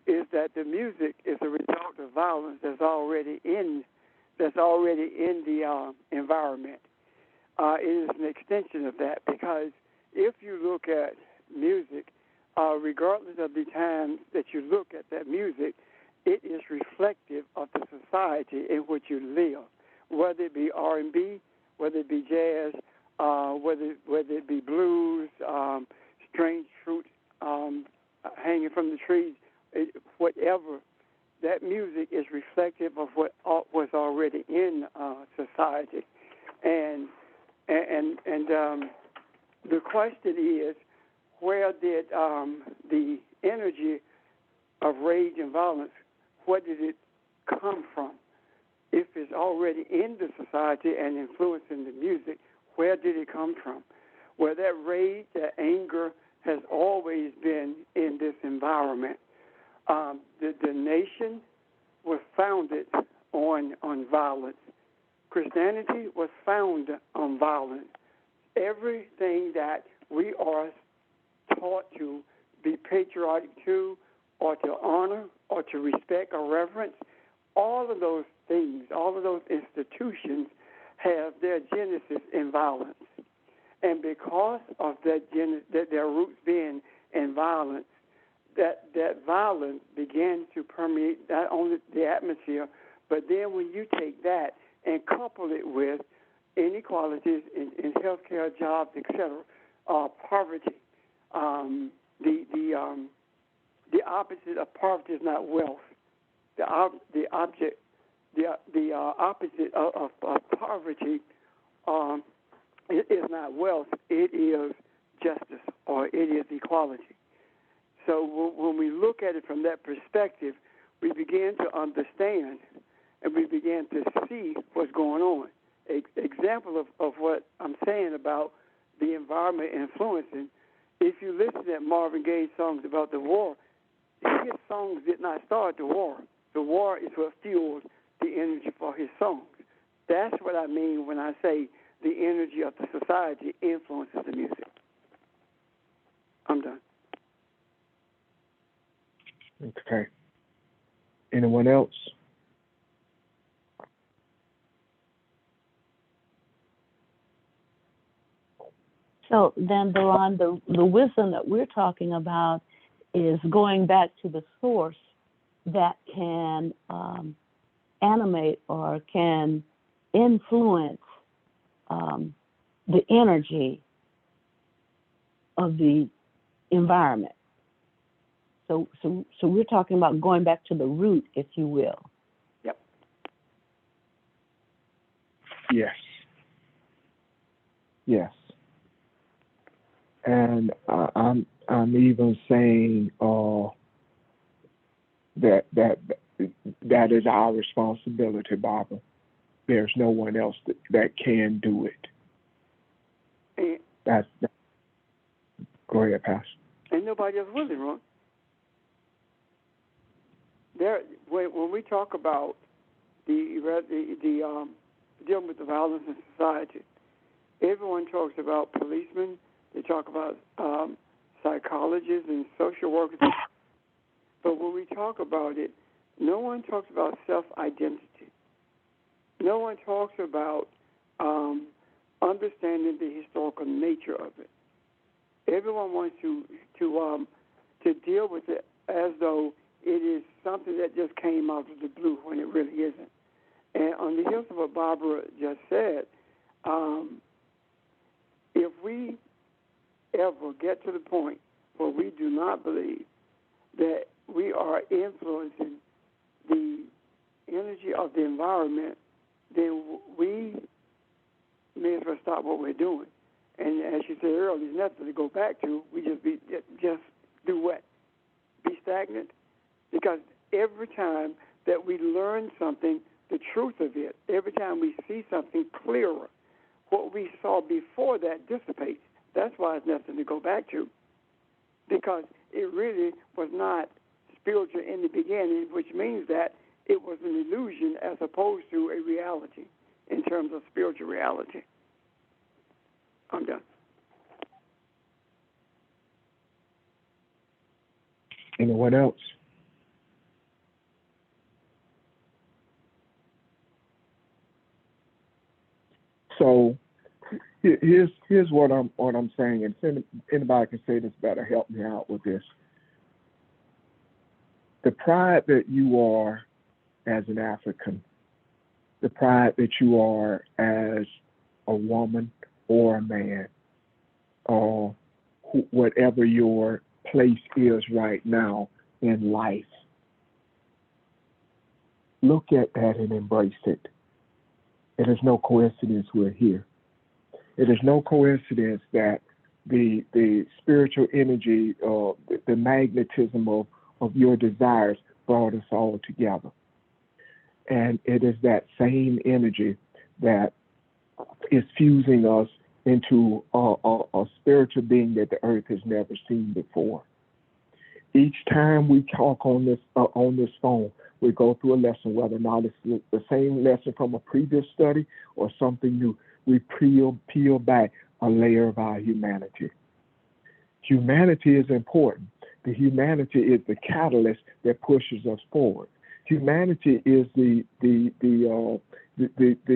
is that the music is a result of violence that's already in the environment. It is an extension of that, because if you look at music, regardless of the time that you look at that music, it is reflective of the society in which you live, whether it be R&B, whether it be jazz, whether it be blues, strange fruit hanging from the trees, whatever. That music is reflective of what was already in society, and the question is, where did the energy of rage and violence, where did it come from? If it's already in the society and influencing the music, where did it come from? Well, that rage, that anger has always been in this environment. The nation was founded on violence. Christianity was founded on violence. Everything that we are taught to be patriotic to, or to honor, or to respect or reverence, all of those things, all of those institutions have their genesis in violence. And because of that their roots being in violence, that violence began to permeate not only the atmosphere, but then when you take that and couple it with inequalities in healthcare, jobs, etc., poverty, the opposite of poverty is not wealth. The opposite of poverty is not wealth. It is justice, or it is equality. So when we look at it from that perspective, we begin to understand and we begin to see what's going on. Example of what I'm saying about the environment influencing, if you listen to Marvin Gaye's songs about the war, his songs did not start the war. The war is what fuels the energy for his songs. That's what I mean when I say the energy of the society influences the music. I'm done. Okay. Anyone else? So then, Deron, the wisdom that we're talking about is going back to the source that can animate or can influence the energy of the environment. So we're talking about going back to the root, if you will. Yep. Yes. Yes. And I'm even saying that is our responsibility, Barbara. There's no one else that can do it. That's go ahead, Pastor. Ain't nobody else willing, Ron. When we talk about the dealing with the violence in society, everyone talks about policemen. They talk about psychologists and social workers. But when we talk about it, no one talks about self-identity. No one talks about understanding the historical nature of it. Everyone wants to deal with it as though it is something that just came out of the blue when it really isn't. And on the heels of what Barbara just said, if we ever get to the point where we do not believe that we are influencing the energy of the environment, then we may as well stop what we're doing. And as you said earlier, there's nothing to go back to. We just do what? Be stagnant? Because every time that we learn something, the truth of it, every time we see something clearer, what we saw before that dissipates. That's why it's nothing to go back to, because it really was not spiritual in the beginning, which means that it was an illusion as opposed to a reality in terms of spiritual reality. I'm done. Anyone else? So here's what I'm saying, and if anybody can say this better, help me out with this. The pride that you are as an African, the pride that you are as a woman or a man, or whatever your place is right now in life, look at that and embrace it. It is no coincidence we're here. It is no coincidence that the spiritual energy, the magnetism of your desires brought us all together. And it is that same energy that is fusing us into a spiritual being that the earth has never seen before. Each time we talk on this phone, we go through a lesson, whether or not it's the same lesson from a previous study or something new. We peel back a layer of our humanity. Humanity is important. The humanity is the catalyst that pushes us forward. Humanity is the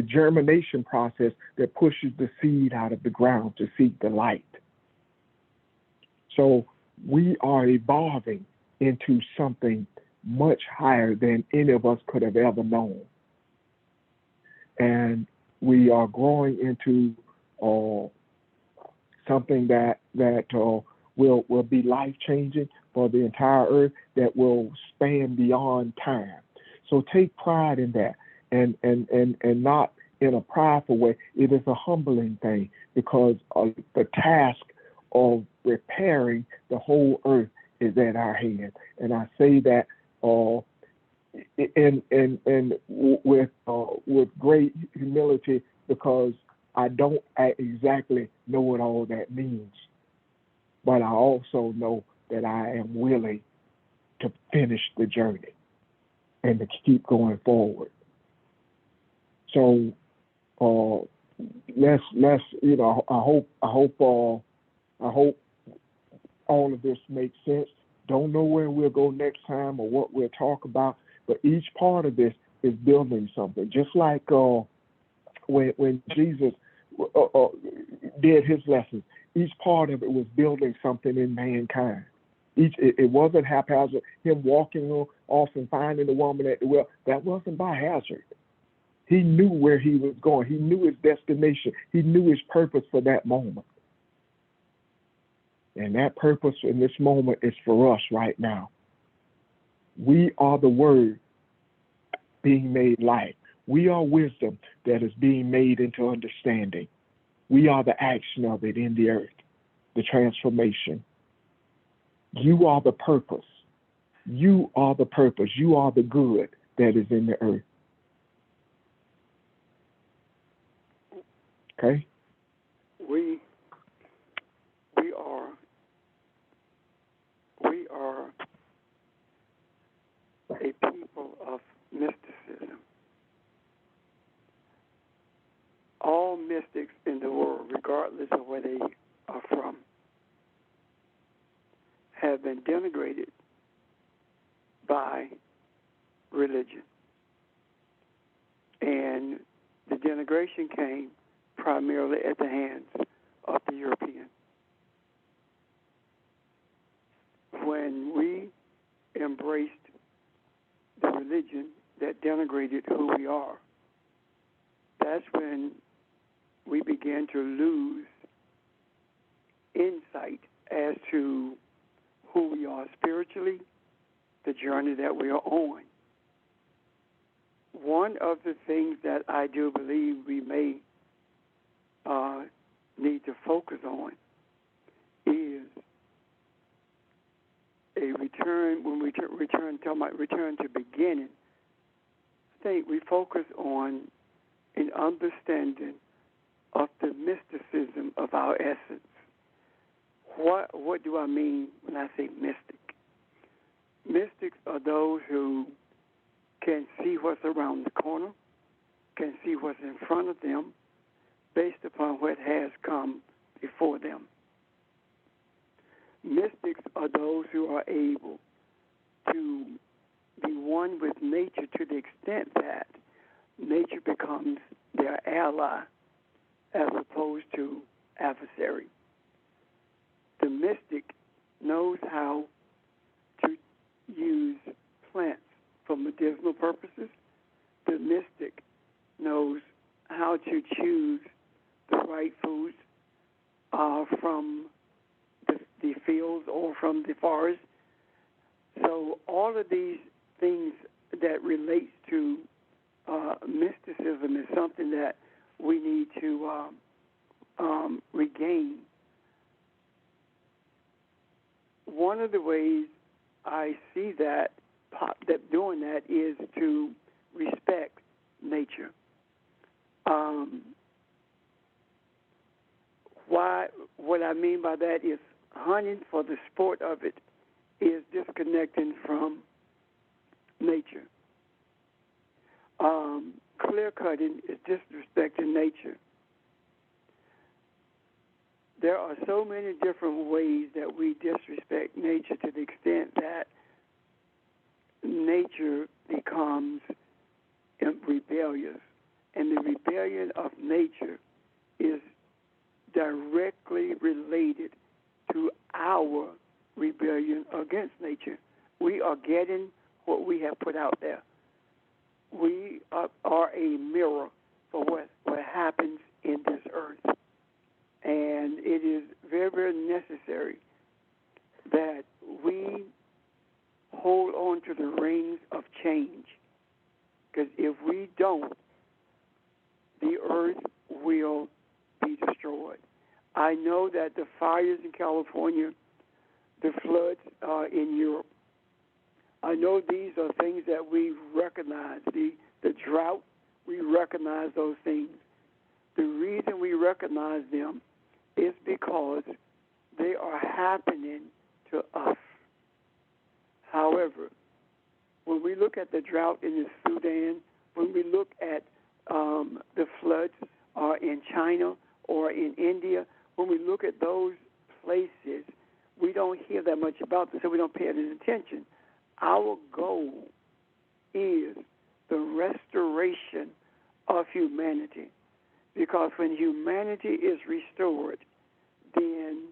germination process that pushes the seed out of the ground to seek the light. So we are evolving into something much higher than any of us could have ever known. And we are growing into something that will be life-changing for the entire earth, that will span beyond time. So take pride in that, and not in a prideful way. It is a humbling thing, because the task of repairing the whole earth is at our hand. And I say that with great humility, because I don't exactly know what all that means, but I also know that I am willing to finish the journey and to keep going forward. So let's I hope all of this makes sense. Don't know where we'll go next time or what we'll talk about, but each part of this is building something. Just like when Jesus did his lessons, each part of it was building something in mankind. It wasn't haphazard. Him walking off and finding the woman at the well, that wasn't by hazard. He knew where he was going. He knew his destination. He knew his purpose for that moment. And that purpose in this moment is for us right now. We are the word being made light. We are wisdom that is being made into understanding. We are the action of it in the earth, the transformation. You are the purpose. You are the purpose. You are the good that is in the earth. Okay? We are a people of mysticism. All mystics in the world, regardless of where they are from, have been denigrated by religion. And the denigration came primarily at the hands of the European. When we embraced the religion that denigrated who we are, that's when we began to lose insight as to who we are spiritually, the journey that we are on. One of the things that I do believe we may need to focus on is a return return to beginning, I think we focus on an understanding of the mysticism of our essence. What do I mean when I say mystic? Mystics are those who can see what's around the corner, can see what's in front of them, based upon what has come before them. Mystics are those who are able to be one with nature to the extent that nature becomes their ally as opposed to adversary. The mystic knows how to use plants for medicinal purposes. The mystic knows how to choose the right foods from the fields or from the forest. So all of these things that relates to mysticism is something that we need to regain. One of the ways I see that doing that is to respect nature. What I mean by that is hunting for the sport of it is disconnecting from nature. Clear cutting is disrespecting nature. There are so many different ways that we disrespect nature to the extent that nature becomes rebellious. And the rebellion of nature is directly related to our rebellion against nature. We are getting what we have put out there. We are a mirror for what happens in this earth. And it is very, very necessary that we hold on to the reins of change. Because if we don't, the earth will be destroyed. I know that the fires in California, the floods in Europe, I know these are things that we recognize. The drought, we recognize those things. The reason we recognize them is because they are happening to us. However, when we look at the drought in the Sudan, when we look at the floods in China or in India, when we look at those places, we don't hear that much about them, so we don't pay any attention. Our goal is the restoration of humanity, because when humanity is restored, then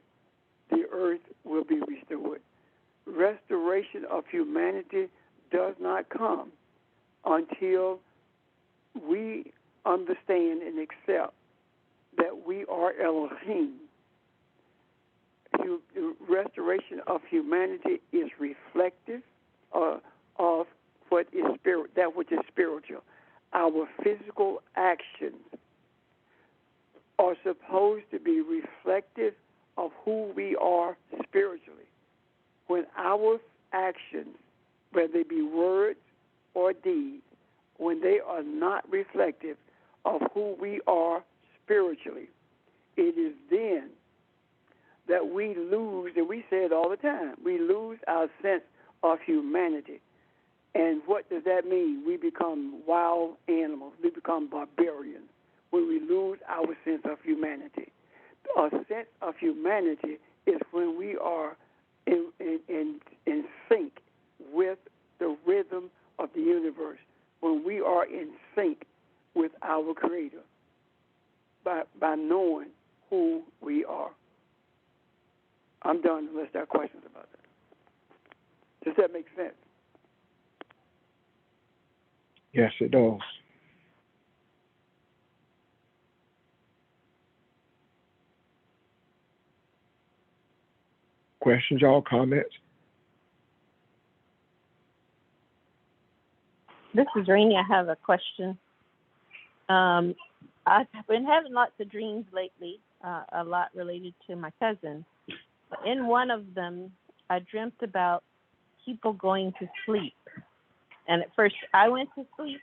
the earth will be restored. Restoration of humanity does not come until we understand and accept that we are Elohim. Restoration of humanity is reflective of what is spirit, that which is spiritual. Our physical actions are supposed to be reflective of who we are spiritually. When our actions, whether they be words or deeds, when they are not reflective of who we are spiritually, it is then that we lose, and we say it all the time, we lose our sense of humanity. And what does that mean? We become wild animals. We become barbarians when we lose our sense of humanity. A sense of humanity is when we are in sync with the rhythm of the universe, when we are in sync with our Creator by knowing who we are. I'm done unless there are questions about that. Does that make sense? Yes, it does. Questions, y'all, comments? This is Rainey. I have a question. I've been having lots of dreams lately, a lot related to my cousin. In one of them, I dreamt about people going to sleep. And at first, I went to sleep.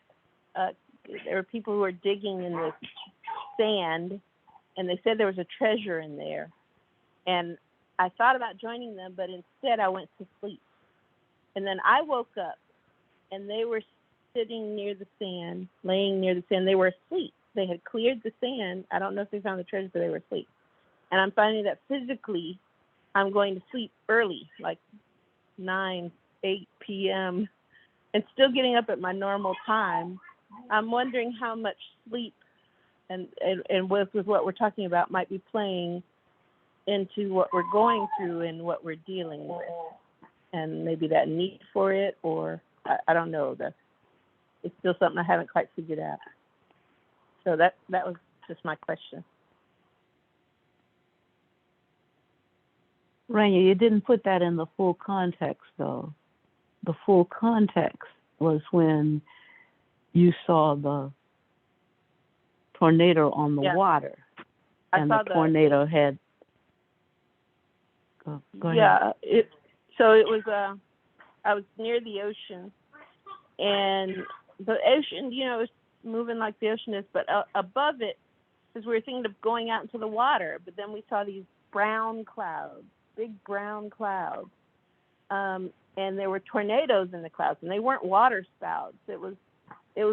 There were people who were digging in the sand, and they said there was a treasure in there. And I thought about joining them, but instead I went to sleep. And then I woke up, and they were sitting near the sand, laying near the sand. They were asleep. They had cleared the sand. I don't know if they found the treasure, but they were asleep. And I'm finding that physically I'm going to sleep early, like 9, 8 p.m., and still getting up at my normal time. I'm wondering how much sleep and with what we're talking about might be playing into what we're going through and what we're dealing with. And maybe that need for it, or I don't know. It's still something I haven't quite figured out. So that was just my question. Raina, you didn't put that in the full context, though. The full context was when you saw the tornado on the water, and the tornado had. Go ahead. Yeah, it was. I was near the ocean, and the ocean, was moving like the ocean is, but above it, because we were thinking of going out into the water, but then we saw these brown clouds, big brown clouds, and there were tornadoes in the clouds, and they weren't water spouts. It was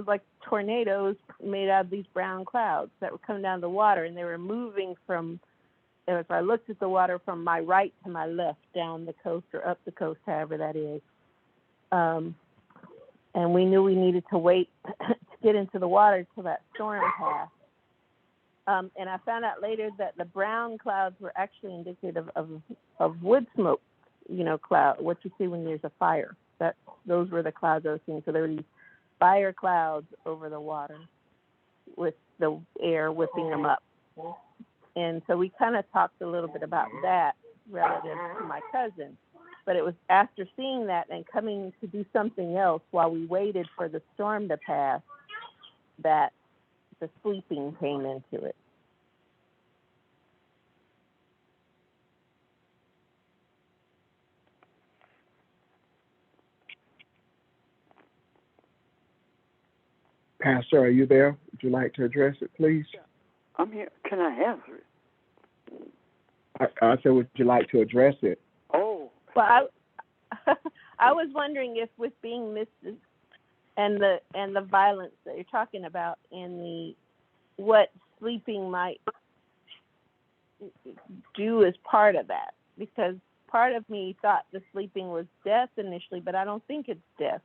like tornadoes made out of these brown clouds that were coming down the water, and they were moving from. If I looked at the water from my right to my left, down the coast or up the coast, however that is, and we knew we needed to wait to get into the water till that storm passed. And I found out later that the brown clouds were actually indicative of wood smoke, cloud, what you see when there's a fire. Those were the clouds I was seeing. So there were these fire clouds over the water with the air whipping them up. And so we kind of talked a little bit about that relative to my cousin. But it was after seeing that and coming to do something else while we waited for the storm to pass that the sleeping came into it. Pastor, are you there? Would you like to address it, please? I'm here. Can I answer it? I said, would you like to address it? Oh. Well, I was wondering if with being missed and the violence that you're talking about and what sleeping might do as part of that, because part of me thought the sleeping was death initially, but I don't think it's death.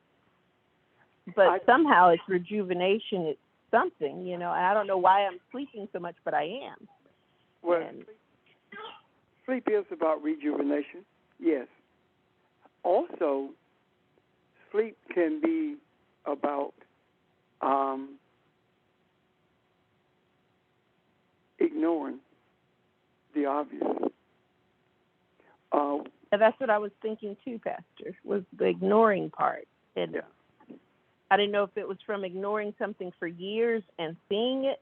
But somehow it's rejuvenation. It's something, and I don't know why I'm sleeping so much, but I am. Well, sleep is about rejuvenation, yes. Also, sleep can be about ignoring the obvious. And that's what I was thinking too, Pastor, was the ignoring part. And yeah. I didn't know if it was from ignoring something for years and seeing it,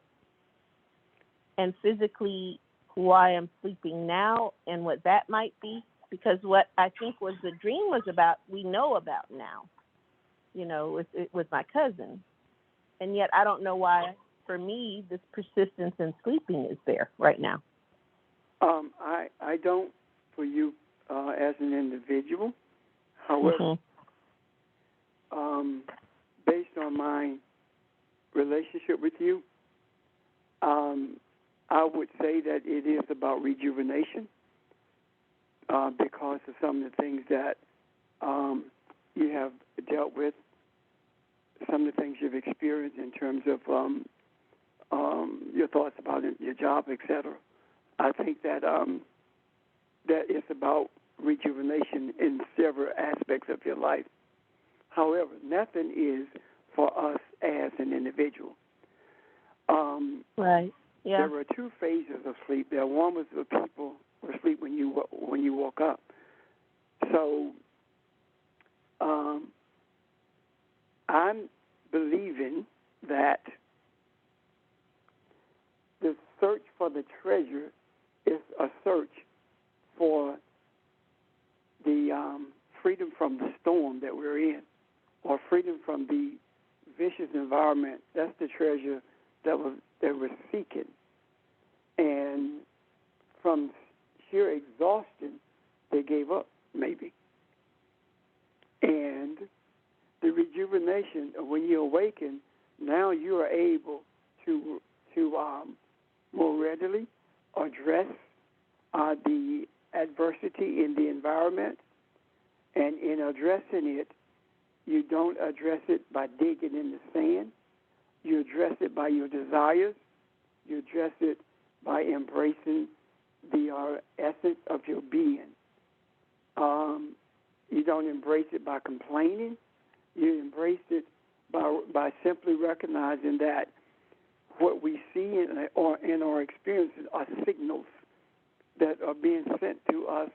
and physically why I'm sleeping now and what that might be. Because what I think was the dream was about, we know about now, with my cousin. And yet I don't know why, for me, this persistence in sleeping is there right now. I don't for you as an individual. However, based on my relationship with you, I would say that it is about rejuvenation because of some of the things that you have dealt with, some of the things you've experienced in terms of your thoughts about it, your job, etc. I think that that it's about rejuvenation in several aspects of your life. However, nothing is for us as an individual. Right. Yeah. There were two phases of sleep. There one was the people were asleep when you woke up. So I'm believing that the search for the treasure is a search for the freedom from the storm. freedom from the vicious environment. That's the treasure that we're seeking. And from sheer exhaustion, they gave up, maybe. And the rejuvenation of when you awaken, now you are able to more readily address the adversity in the environment. And in addressing it, you don't address it by digging in the sand. You address it by your desires. You address it by embracing the essence of your being. You don't embrace it by complaining. You embrace it by simply recognizing that what we see in our experiences are signals that are being sent to us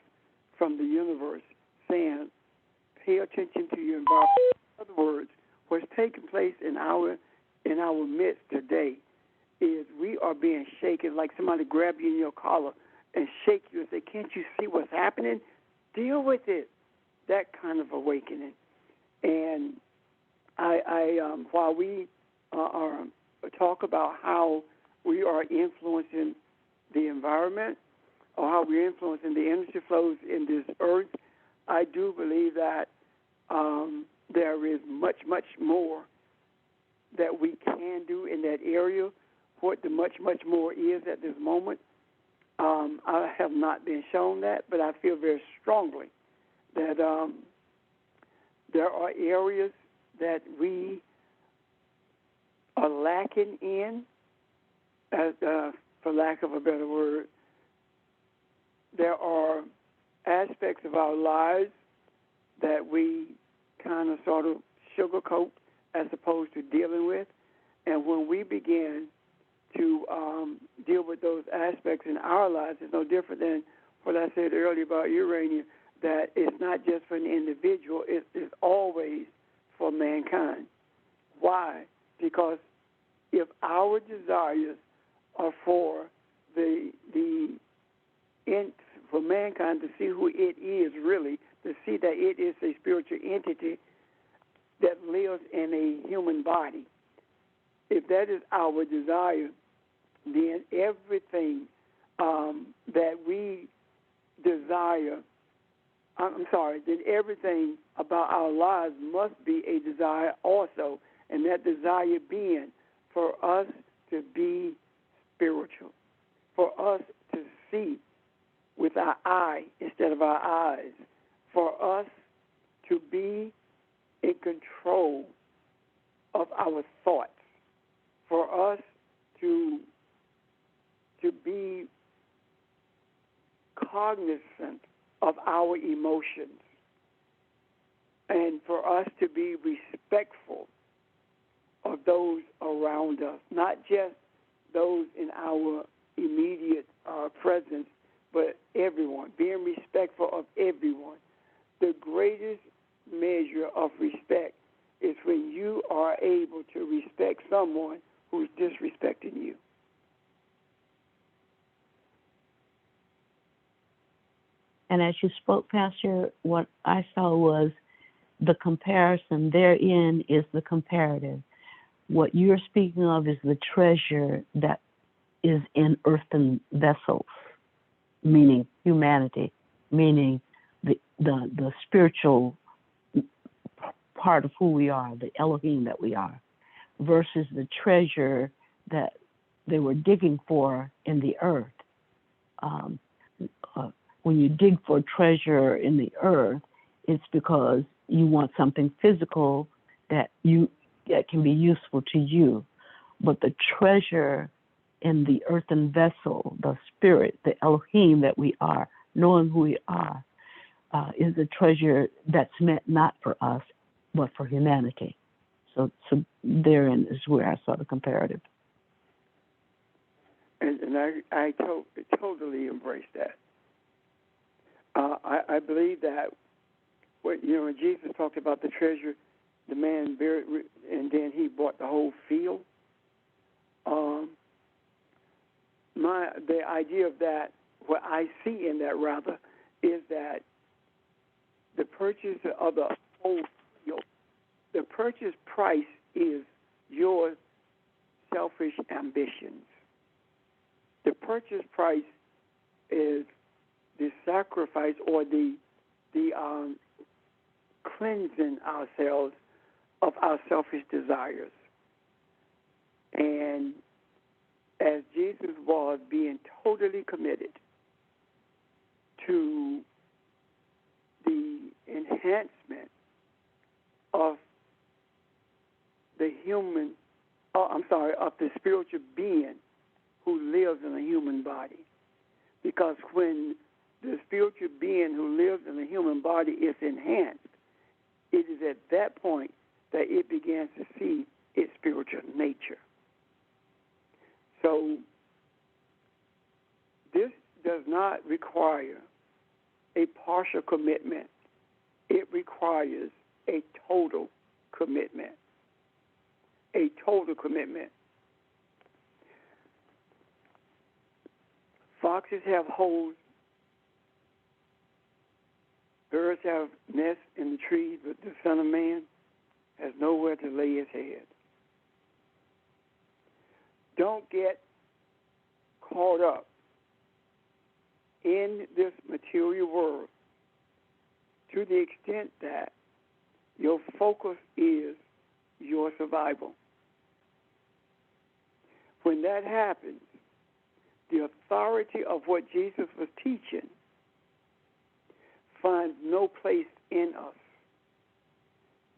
from the universe, saying, pay attention to your environment. In other words, what's taking place in our midst today is we are being shaken, like somebody grab you in your collar and shake you and say, can't you see what's happening? Deal with it. That kind of awakening. And while we talk about how we are influencing the environment or how we're influencing the energy flows in this earth, I do believe that there is much, much more that we can do in that area. What the much, much more is at this moment, I have not been shown that, but I feel very strongly that there are areas that we are lacking in, for lack of a better word. There are aspects of our lives that we kind of sort of sugarcoat as opposed to dealing with. And when we begin to deal with those aspects in our lives, it's no different than what I said earlier about uranium, that it's not just for an individual, it's always for mankind. Why? Because if our desires are for for mankind to see who it is really, to see that it is a spiritual entity that lives in a human body, if that is our desire, then everything that we desire, then everything about our lives must be a desire also, and that desire being for us to be spiritual, for us to see with our eye instead of our eyes, for us to be in control of our thoughts, for us to be cognizant of our emotions, and for us to be respectful of those around us, not just those in our immediate presence, but everyone, being respectful of everyone. The greatest measure of respect is when you are able to respect someone who's disrespecting you. And as you spoke, Pastor, what I saw was the comparison. Therein is the comparative. What you're speaking of is the treasure that is in earthen vessels, meaning humanity, meaning the spiritual part of who we are, the Elohim that we are, versus the treasure that they were digging for in the earth. When you dig for treasure in the earth, it's because you want something physical that can be useful to you. But the treasure in the earthen vessel, the spirit, the Elohim that we are, knowing who we are, is a treasure that's meant not for us, but for humanity. So therein is where I saw the comparative. And I totally embrace that. I believe that when Jesus talked about the treasure, the man buried, and then he bought the whole field. The idea of that, what I see in that rather, is that the purchase of the whole field the purchase price is your selfish ambitions. The purchase price is the sacrifice or the cleansing ourselves of our selfish desires. And as Jesus was being totally committed to the enhancement of of the spiritual being who lives in a human body. Because when the spiritual being who lives in a human body is enhanced, it is at that point that it begins to see its spiritual nature. So this does not require a partial commitment. It requires a total commitment. A total commitment. Foxes have holes. Birds have nests in the trees, but the Son of Man has nowhere to lay his head. Don't get caught up in this material world to the extent that your focus is your survival. When that happens, the authority of what Jesus was teaching finds no place in us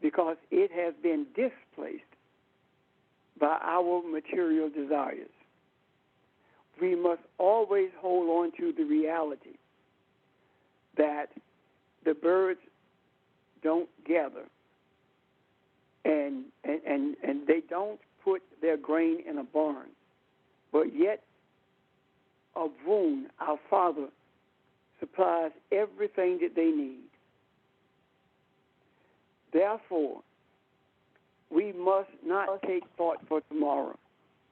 because it has been displaced by our material desires. We must always hold on to the reality that the birds don't gather and they don't put their grain in a barn, but yet of whom our Father supplies everything that they need. Therefore, we must not take thought for tomorrow,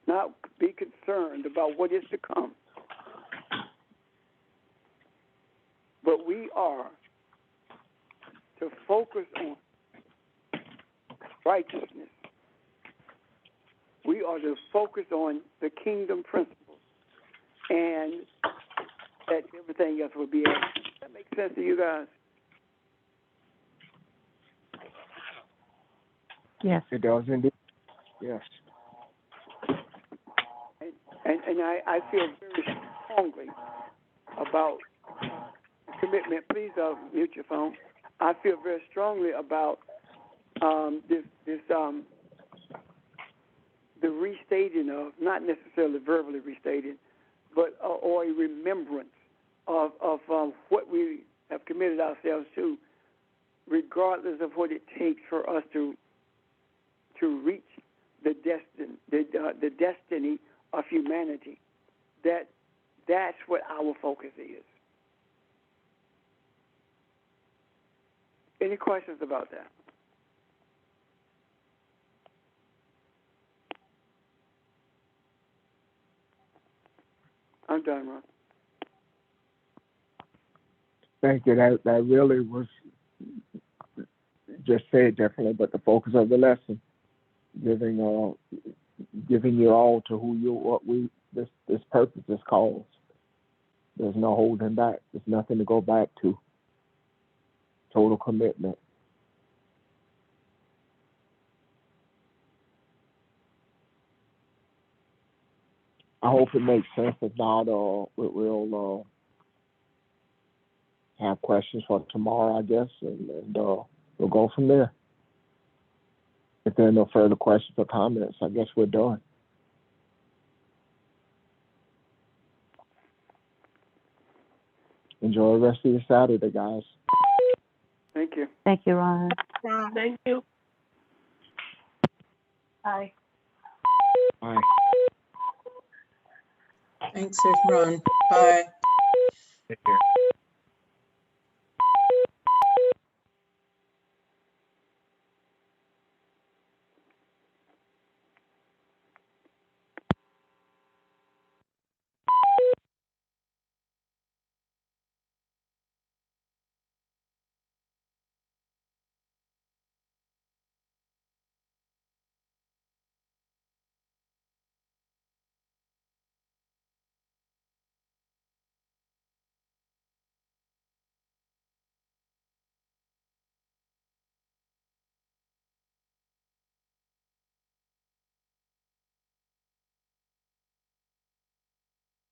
not be concerned about what is to come. But we are to focus on righteousness. We are to focus on the kingdom principles, and that everything else will be added. Does that make sense to you guys? Yes. It does indeed. Yes. And I feel very strongly about commitment. Please mute your phone. I feel very strongly about the restating of, not necessarily verbally restating, but or a remembrance of what we have committed ourselves to, regardless of what it takes for us to reach the destiny of humanity. That's what our focus is. Any questions about that? I'm done, Ron. Thank you. That really was just said differently, but the focus of the lesson, giving you all to this purpose, this cause. There's no holding back. There's nothing to go back to. Total commitment. I hope it makes sense. If not, we'll have questions for tomorrow, I guess, and we'll go from there. If there are no further questions or comments, I guess we're done. Enjoy the rest of your Saturday, guys. Thank you. Thank you, Ron. Thank you. Bye. Bye. Thanks, Ron. Bye. Take care.